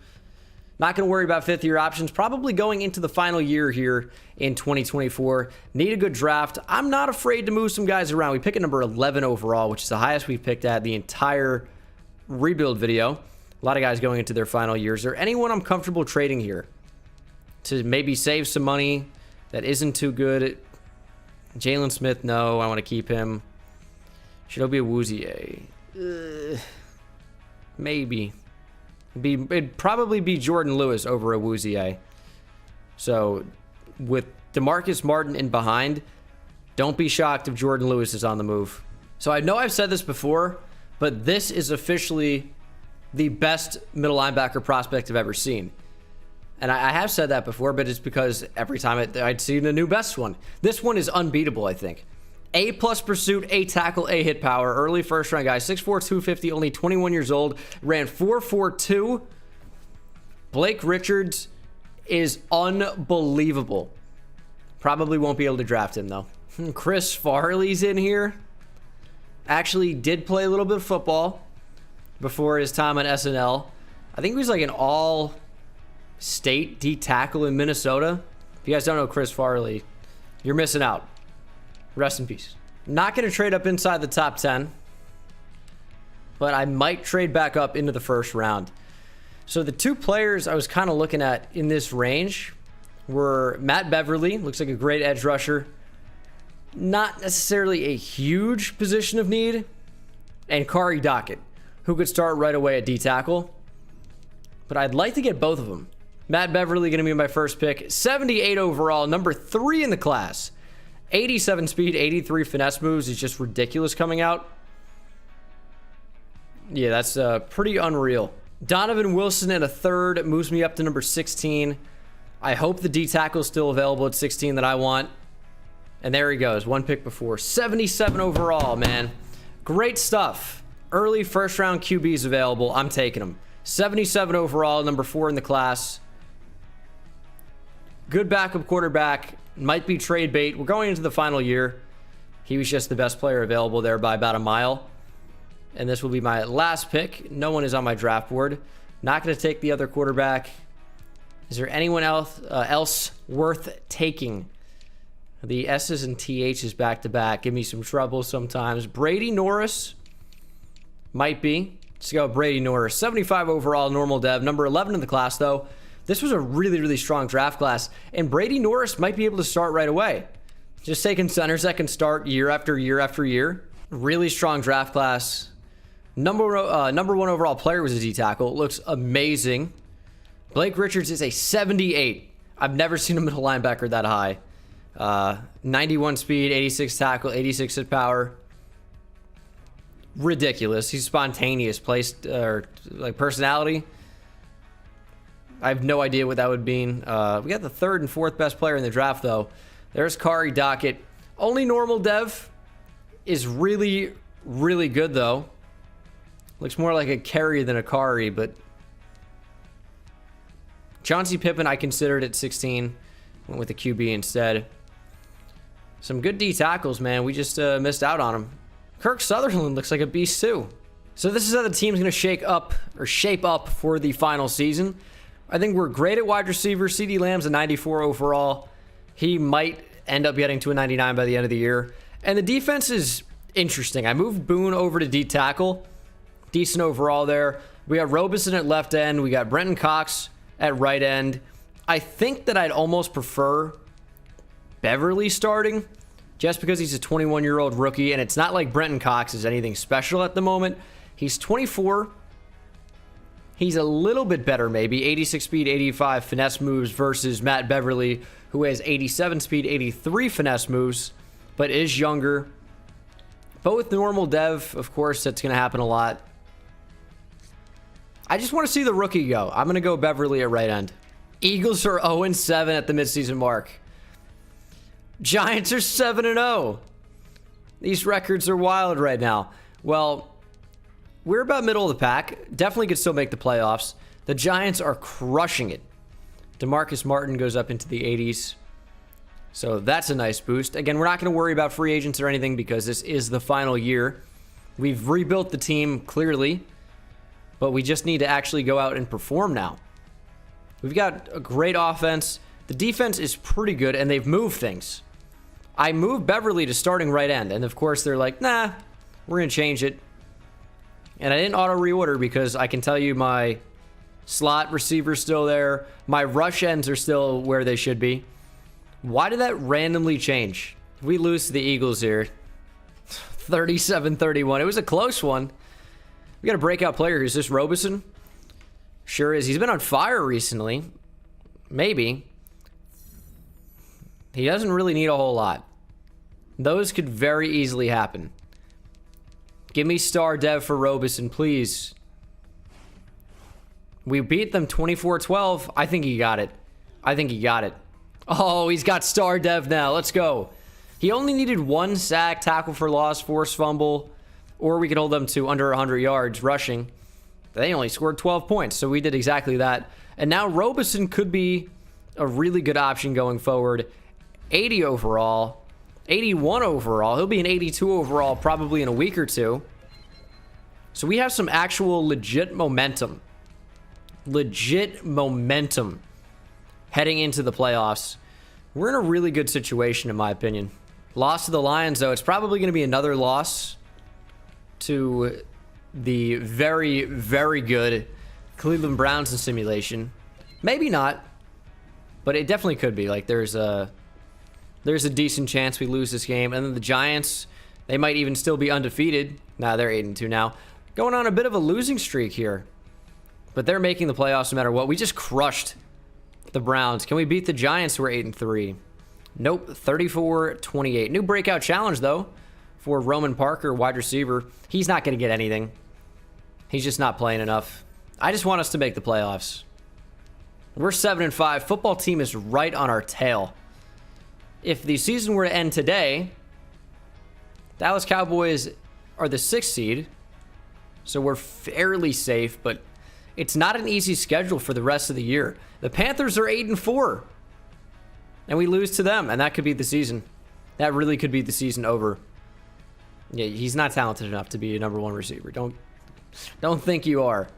Not going to worry about fifth-year options. Probably going into the final year here in 2024. Need a good draft. I'm not afraid to move some guys around. We pick at number 11 overall, which is the highest we've picked at the entire rebuild video. A lot of guys going into their final years. Is there anyone I'm comfortable trading here to maybe save some money that isn't too good? Jalen Smith, no. I want to keep him. Chidobe Awuzie. Maybe. It'd probably be Jordan Lewis over Awuzie. So with DeMarcus Martin in behind, don't be shocked if Jordan Lewis is on the move. So I know I've said this before, but this is officially the best middle linebacker prospect I've ever seen. And I have said that before, but it's because every time I'd seen a new best one. This one is unbeatable, I think. A+ pursuit, A tackle, A hit power. Early first round guy, 6'4", 250, only 21 years old. Ran 4.42. Blake Richards is unbelievable. Probably won't be able to draft him, though. Chris Farley's in here. Actually did play a little bit of football before his time on SNL. I think he was like an all-state D tackle in Minnesota. If you guys don't know Chris Farley, you're missing out. Rest in peace. Not going to trade up inside the top 10, but I might trade back up into the first round. So the two players I was kind of looking at in this range were Matt Beverly, looks like a great edge rusher. Not necessarily a huge position of need, and Kari Dockett, who could start right away at D tackle. But I'd like to get both of them. Matt Beverly going to be my first pick. 78 overall, number 3 in the class. 87 speed, 83 finesse moves is just ridiculous coming out. Yeah, that's pretty unreal. Donovan Wilson at a third moves me up to number 16. I hope the D tackle is still available at 16 that I want. And there he goes, one pick before. 77 overall, man. Great stuff. Early first round QBs available. I'm taking them. 77 overall, number 4 in the class. Good backup quarterback. Might be trade bait. We're going into the final year. He was just the best player available there by about a mile. And this will be my last pick. No one is on my draft board. Not going to take the other quarterback. Is there anyone else worth taking? The S's and TH's back to back give me some trouble sometimes. Brady Norris might be. Let's go Brady Norris. 75 overall, normal dev. Number 11 in the class, though. This was a really, really strong draft class, and Brady Norris might be able to start right away. Just taking centers that can start year after year after year. Really strong draft class. Number one overall player was a D tackle. Looks amazing. Blake Richards is a 78. I've never seen a middle linebacker that high. 91 speed, 86 tackle, 86 hit power. Ridiculous. He's spontaneous, like personality. I have no idea what that would mean. We got the third and fourth best player in the draft, though. There's Kari Dockett. Only normal dev is really, really good, though. Looks more like a Kerry than a Kari, but Chauncey Pippen I considered at 16. Went with the QB instead. Some good D tackles, man. We just missed out on them. Kirk Sutherland looks like a beast, too. So this is how the team's going to shape up for the final season. I think we're great at wide receiver. CeeDee Lamb's a 94 overall. He might end up getting to a 99 by the end of the year. And the defense is interesting. I moved Boone over to D tackle. Decent overall there. We got Robeson at left end. We got Brenton Cox at right end. I think that I'd almost prefer Beverly starting just because he's a 21-year-old rookie, and it's not like Brenton Cox is anything special at the moment. He's 24. He's a little bit better, maybe. 86 speed, 85 finesse moves versus Matt Beverly, who has 87 speed, 83 finesse moves, but is younger. Both normal dev, of course, that's going to happen a lot. I just want to see the rookie go. I'm going to go Beverly at right end. Eagles are 0-7 at the midseason mark. Giants are 7-0. These records are wild right now. Well, we're about middle of the pack. Definitely could still make the playoffs. The Giants are crushing it. DeMarcus Martin goes up into the 80s. So that's a nice boost. Again, we're not going to worry about free agents or anything because this is the final year. We've rebuilt the team clearly, but we just need to actually go out and perform now. We've got a great offense. The defense is pretty good, and they've moved things. I moved Beverly to starting right end, and of course they're like, nah, we're going to change it. And I didn't auto-reorder because I can tell you my slot receiver's still there. My rush ends are still where they should be. Why did that randomly change? If we lose to the Eagles here, 37-31. It was a close one. We got a breakout player. Is this Robeson? Sure is. He's been on fire recently. Maybe. He doesn't really need a whole lot. Those could very easily happen. Give me star dev for Robeson, please. We beat them 24-12. I think he got it. I think he got it. Oh, he's got star dev now. Let's go. He only needed one sack, tackle for loss, forced fumble, or we could hold them to under 100 yards rushing. They only scored 12 points, so we did exactly that. And now Robeson could be a really good option going forward. 80 overall, 81 overall. He'll be an 82 overall probably in a week or two. So we have some actual legit momentum. Legit momentum heading into the playoffs. We're in a really good situation, in my opinion. Loss to the Lions, though. It's probably going to be another loss to the very, very good Cleveland Browns in simulation. Maybe not, but it definitely could be. Like, there's a decent chance we lose this game. And then the Giants, they might even still be undefeated. Nah, they're 8-2 now. Going on a bit of a losing streak here. But they're making the playoffs no matter what. We just crushed the Browns. Can we beat the Giants who are 8-3? Nope, 34-28. New breakout challenge, though, for Roman Parker, wide receiver. He's not going to get anything. He's just not playing enough. I just want us to make the playoffs. We're 7-5. Football team is right on our tail. If the season were to end today, Dallas Cowboys are the 6th seed, so we're fairly safe, but it's not an easy schedule for the rest of the year. The Panthers are 8-4, and we lose to them, and that could be the season. That really could be the season over. Yeah, he's not talented enough to be a number 1 receiver. Don't think you are.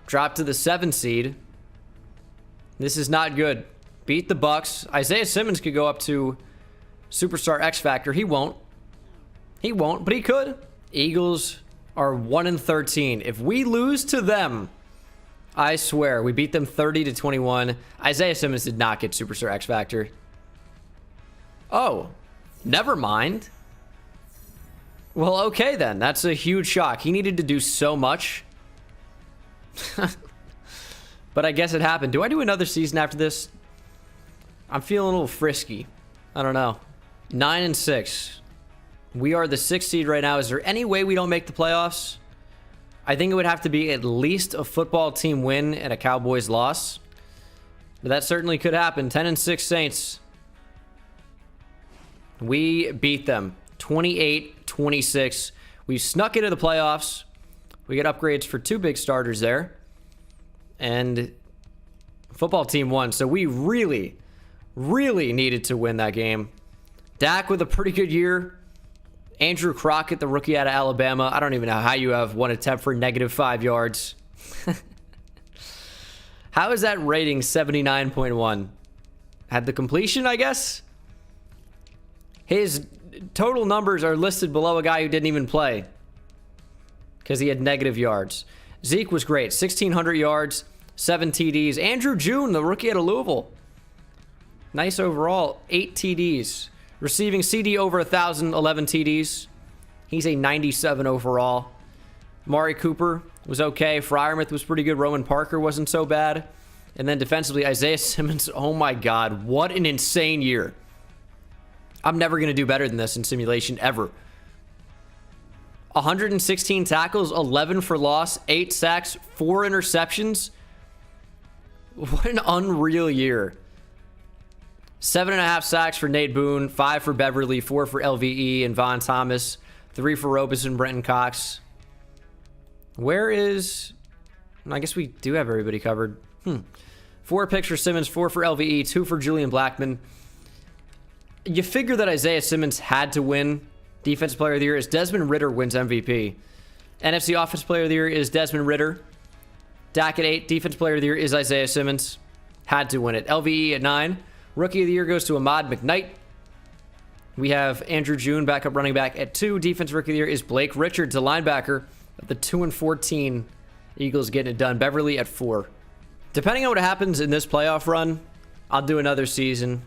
Drop to the 7th seed. This is not good. Beat the Bucks. Isaiah Simmons could go up to Superstar X Factor. He won't. He won't, but he could. Eagles are 1-13. If we lose to them, I swear, we beat them 30-21. Isaiah Simmons did not get Superstar X Factor. Oh, never mind. Well, okay then. That's a huge shock. He needed to do so much. But I guess it happened. Do I do another season after this? I'm feeling a little frisky. I don't know. 9-6. We are the 6th seed right now. Is there any way we don't make the playoffs? I think it would have to be at least a football team win and a Cowboys loss. But that certainly could happen. 10-6 Saints. We beat them 28-26. We snuck into the playoffs. We get upgrades for 2 big starters there. And football team won. So we really needed to win that game. Dak with a pretty good year. Andrew Crockett, the rookie out of Alabama. I don't even know how you have 1 attempt for -5 yards. How is that rating 79.1? Had the completion, I guess? His total numbers are listed below a guy who didn't even play because he had negative yards. Zeke was great. 1,600 yards, 7 TDs. Andrew June, the rookie out of Louisville. Nice overall. 8 TDs. Receiving CD over 1,000, 11 TDs. He's a 97 overall. Amari Cooper was okay. Freiermuth was pretty good. Roman Parker wasn't so bad. And then defensively, Isaiah Simmons. Oh my God. What an insane year. I'm never going to do better than this in simulation ever. 116 tackles, 11 for loss, 8 sacks, 4 interceptions. What an unreal year. 7.5 sacks for Nate Boone, 5 for Beverly, 4 for LVE and Von Thomas, 3 for Robeson, Brenton Cox. Where is... I guess we do have everybody covered. 4 picks for Simmons, 4 for LVE, 2 for Julian Blackman. You figure that Isaiah Simmons had to win Defensive Player of the Year as Desmond Ridder wins MVP. NFC Offensive Player of the Year is Desmond Ridder. Dak at 8. Defensive Player of the Year is Isaiah Simmons. Had to win it. LVE at 9. Rookie of the Year goes to Ahmad McKnight. We have Andrew June, backup running back at 2. Defensive Rookie of the Year is Blake Richards, a linebacker. Of the 2-14 Eagles getting it done. Beverly at 4. Depending on what happens in this playoff run, I'll do another season.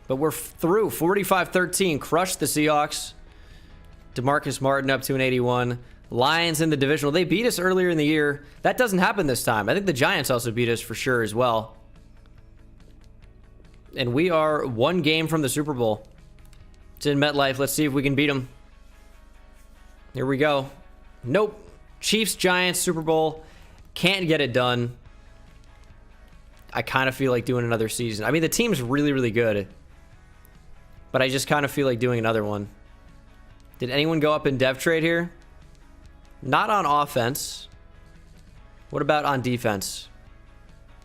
But we're through. 45-13. Crushed the Seahawks. DeMarcus Martin up to an 81. Lions in the divisional. They beat us earlier in the year. That doesn't happen this time. I think the Giants also beat us for sure as well. And we are 1 game from the Super Bowl. It's in MetLife. Let's see if we can beat them. Here we go. Nope. Chiefs, Giants, Super Bowl. Can't get it done. I kind of feel like doing another season. I mean, the team's really good. But I just kind of feel like doing another one. Did anyone go up in dev trade here? Not on offense. What about on defense?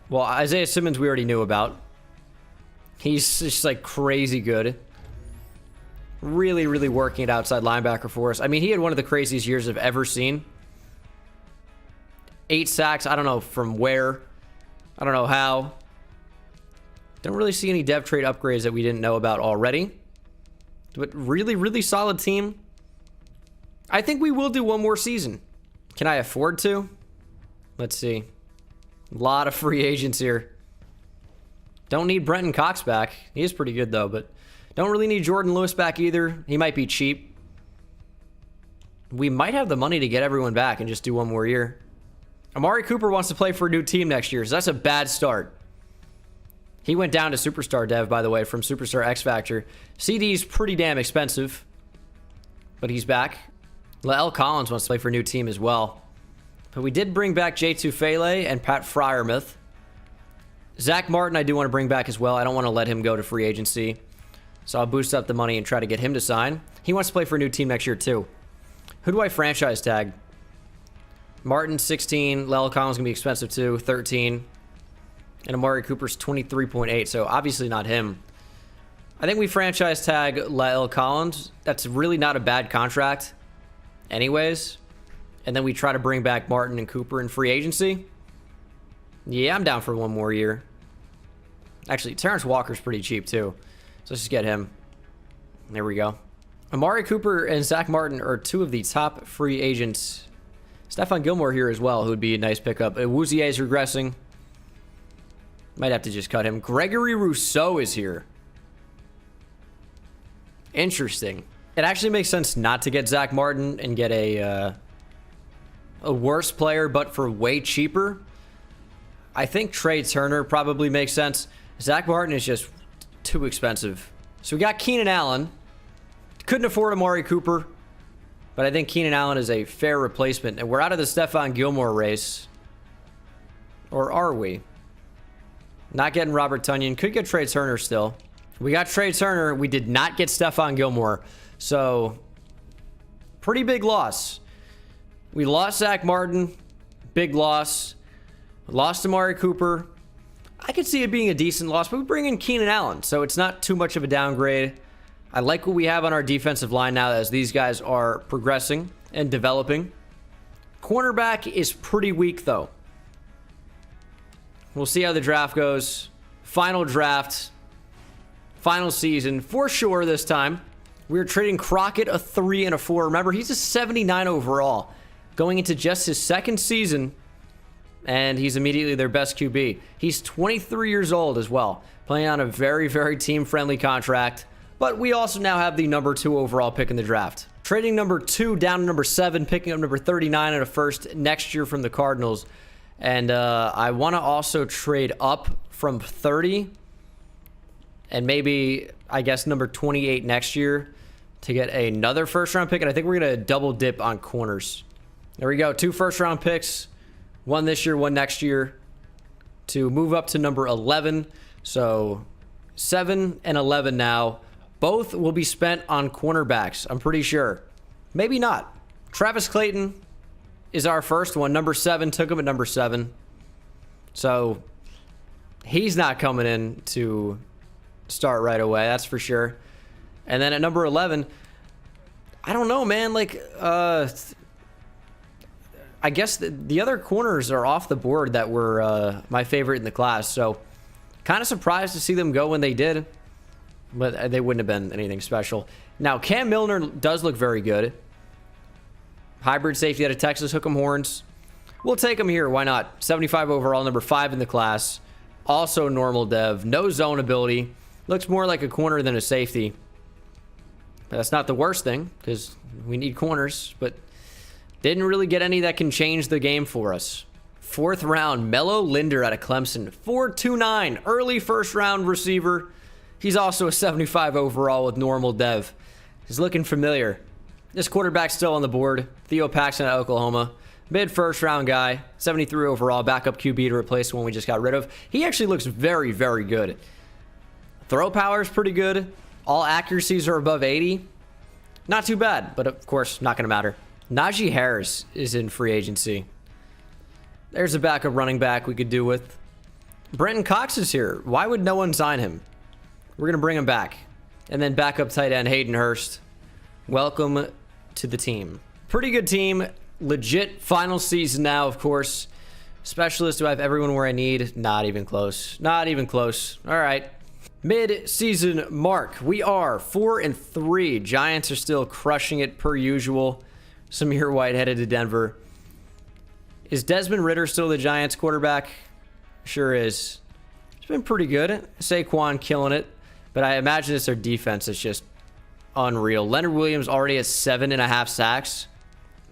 Well, Isaiah Simmons we already knew about. He's just like crazy good. Really working it outside linebacker for us. I mean, he had one of the craziest years I've ever seen. 8 sacks. I don't know from where. I don't know how. Don't really see any dev trade upgrades that we didn't know about already. But really solid team. I think we will do one more season. Can I afford to? Let's see. A lot of free agents here. Don't need Brenton Cox back. He is pretty good, though, but don't really need Jordan Lewis back either. He might be cheap. We might have the money to get everyone back and just do one more year. Amari Cooper wants to play for a new team next year, so that's a bad start. He went down to Superstar Dev, by the way, from Superstar X Factor. CD's pretty damn expensive, but he's back. Lael Collins wants to play for a new team as well. But we did bring back J2 Fele and Pat Freiermuth. Zach Martin I do want to bring back as well. I don't want to let him go to free agency. So I'll boost up the money and try to get him to sign. He wants to play for a new team next year too. Who do I franchise tag? Martin, 16. Lael Collins going to be expensive too, 13. And Amari Cooper's 23.8, so obviously not him. I think we franchise tag Lael Collins. That's really not a bad contract anyways. And then we try to bring back Martin and Cooper in free agency. Yeah, I'm down for one more year. Actually, Terrence Walker's pretty cheap too. So let's just get him. There we go. Amari Cooper and Zach Martin are 2 of the top free agents. Stephon Gilmore here as well, who would be a nice pickup. Wouzier is regressing. Might have to just cut him. Gregory Rousseau is here. Interesting. It actually makes sense not to get Zach Martin and get a worse player, but for way cheaper. I think Trey Turner probably makes sense. Zach Martin is just too expensive. So we got Keenan Allen. Couldn't afford Amari Cooper, but I think Keenan Allen is a fair replacement. And we're out of the Stephon Gilmore race. Or are we? Not getting Robert Tonyan. Could get Trey Turner still. We got Trey Turner. We did not get Stephon Gilmore. So, pretty big loss. We lost Zach Martin. Big loss. Lost Amari Cooper. I could see it being a decent loss, but we bring in Keenan Allen, so it's not too much of a downgrade. I like what we have on our defensive line now as these guys are progressing and developing. Cornerback is pretty weak, though. We'll see how the draft goes. Final draft. Final season. For sure this time. We're trading Crockett a 3 and a 4. Remember, he's a 79 overall. Going into just his second season. And he's immediately their best QB. He's 23 years old as well. Playing on a very, very team-friendly contract. But we also now have the number 2 overall pick in the draft. Trading number 2 down to number 7. Picking up number 39 and a first next year from the Cardinals. And I want to also trade up from 30. And maybe, I guess, number 28 next year. To get another first-round pick. And I think we're going to double dip on corners. There we go. 2 first-round picks. 1 this year, 1 next year. To move up to number 11. So, 7 and 11 now. Both will be spent on cornerbacks, I'm pretty sure. Maybe not. Travis Clayton is our first one. Number 7. Took him at number 7. So, he's not coming in to start right away. That's for sure. And then at number 11, I don't know, man. Like, I guess the other corners are off the board that were my favorite in the class. So, kind of surprised to see them go when they did. But they wouldn't have been anything special. Now, Cam Milner does look very good. Hybrid safety out of Texas, hook 'em horns. We'll take him here. Why not? 75 overall, number 5 in the class. Also normal dev. No zone ability. Looks more like a corner than a safety. But that's not the worst thing, because we need corners. But didn't really get any that can change the game for us. 4th round, Mello Linder out of Clemson. 4.29, early first round receiver. He's also a 75 overall with normal dev. He's looking familiar. This quarterback's still on the board. Theo Paxton at Oklahoma. Mid first round guy. 73 overall. Backup QB to replace the one we just got rid of. He actually looks very, very good. Throw power is pretty good. All accuracies are above 80. Not too bad, but of course, not going to matter. Najee Harris is in free agency. There's a backup running back we could do with. Brenton Cox is here. Why would no one sign him? We're going to bring him back. And then backup tight end Hayden Hurst. Welcome to the team. Pretty good team. Legit final season now, of course. Specialist, do I have everyone where I need? Not even close. Not even close. All right. Mid-season mark. We are 4-3. Giants are still crushing it per usual. Samir White headed to Denver. Is Desmond Ridder still the Giants quarterback? Sure is. It's been pretty good. Saquon killing it. But I imagine it's their defense that's just unreal. Leonard Williams already has 7.5 sacks.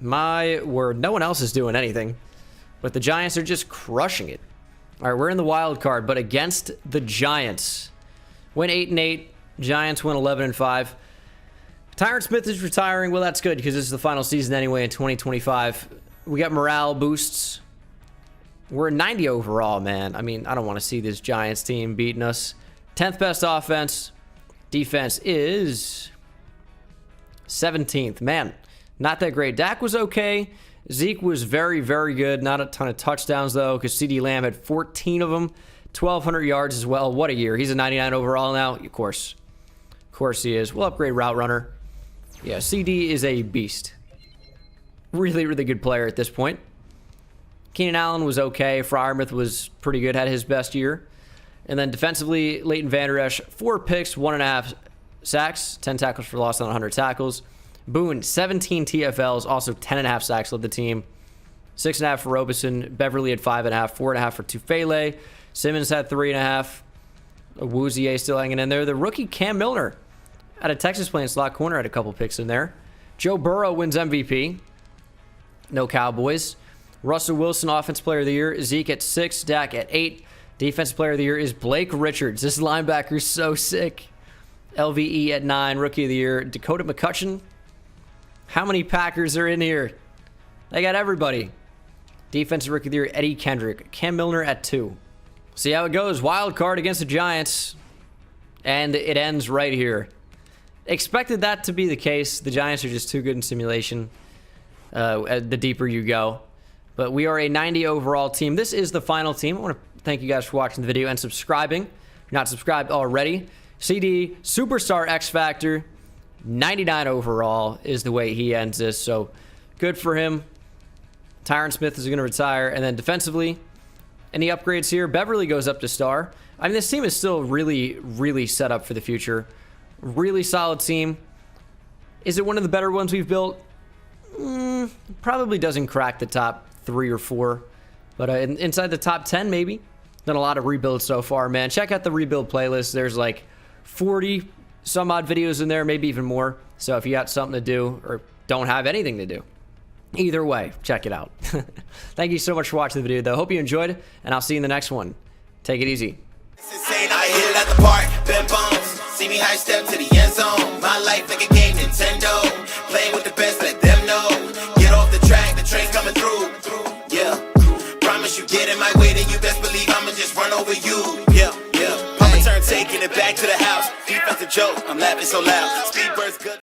My word. No one else is doing anything. But the Giants are just crushing it. All right, we're in the wild card, but against the Giants. Win 8-8. Giants win 11-5. Tyron Smith is retiring. Well, that's good because this is the final season anyway in 2025. We got morale boosts. We're 90 overall, man. I mean, I don't want to see this Giants team beating us. 10th best offense. Defense is 17th. Man, not that great. Dak was okay. Zeke was very, very good. Not a ton of touchdowns, though, because CeeDee Lamb had 14 of them. 1,200 yards as well. What a year. He's a 99 overall now. Of course. Of course he is. We'll upgrade route runner. Yeah, CD is a beast. Really, really good player at this point. Keenan Allen was okay. Freiermuth was pretty good. Had his best year. And then defensively, Leighton Vander Esch, 4 picks, 1.5 sacks, 10 tackles for loss on 100 tackles. Boone, 17 TFLs, also 10.5 sacks led the team. 6.5 for Robeson. Beverly had 5.5, 4.5 for Tufele. Simmons had 3.5. Awuzie still hanging in there. The rookie Cam Milner out of Texas playing slot corner, had a couple picks in there. Joe Burrow wins MVP. No Cowboys. Russell Wilson, Offensive Player of the Year. Zeke at 6, Dak at 8. Defensive Player of the Year is Blake Richards. This linebacker is so sick. LVE at 9, Rookie of the Year. Dakota McCutcheon. How many Packers are in here? They got everybody. Defensive Rookie of the Year, Eddie Kendrick. Cam Milner at 2. See how it goes. Wild card against the Giants. And it ends right here. Expected that to be the case. The Giants are just too good in simulation the deeper you go. But we are a 90 overall team. This is the final team. I want to thank you guys for watching the video and subscribing. If you're not subscribed already, CD Superstar X Factor, 99 overall is the way he ends this. So good for him. Tyron Smith is going to retire. And then defensively, any upgrades here? Beverly goes up to star. I mean, this team is still really, really set up for the future. Really solid team. Is it one of the better ones we've built? Probably doesn't crack the top 3 or 4. But inside the top 10, maybe. Done a lot of rebuilds so far, man. Check out the rebuild playlist. There's like 40 some odd videos in there, maybe even more. So if you got something to do or don't have anything to do, either way, check it out. Thank you so much for watching the video, though. Hope you enjoyed it, and I'll see you in the next one. Take it easy. I hit it at the park, bend bones. See me high step to the end zone. My life like a game, Nintendo. Playing with the best, let them know. Get off the track, the train's coming through. Yeah, promise you get in my way, then you best believe I'ma just run over you. Yeah, yeah. Papa turn taking it back to the house. Defensive joke, I'm laughing so loud. Speed burst good.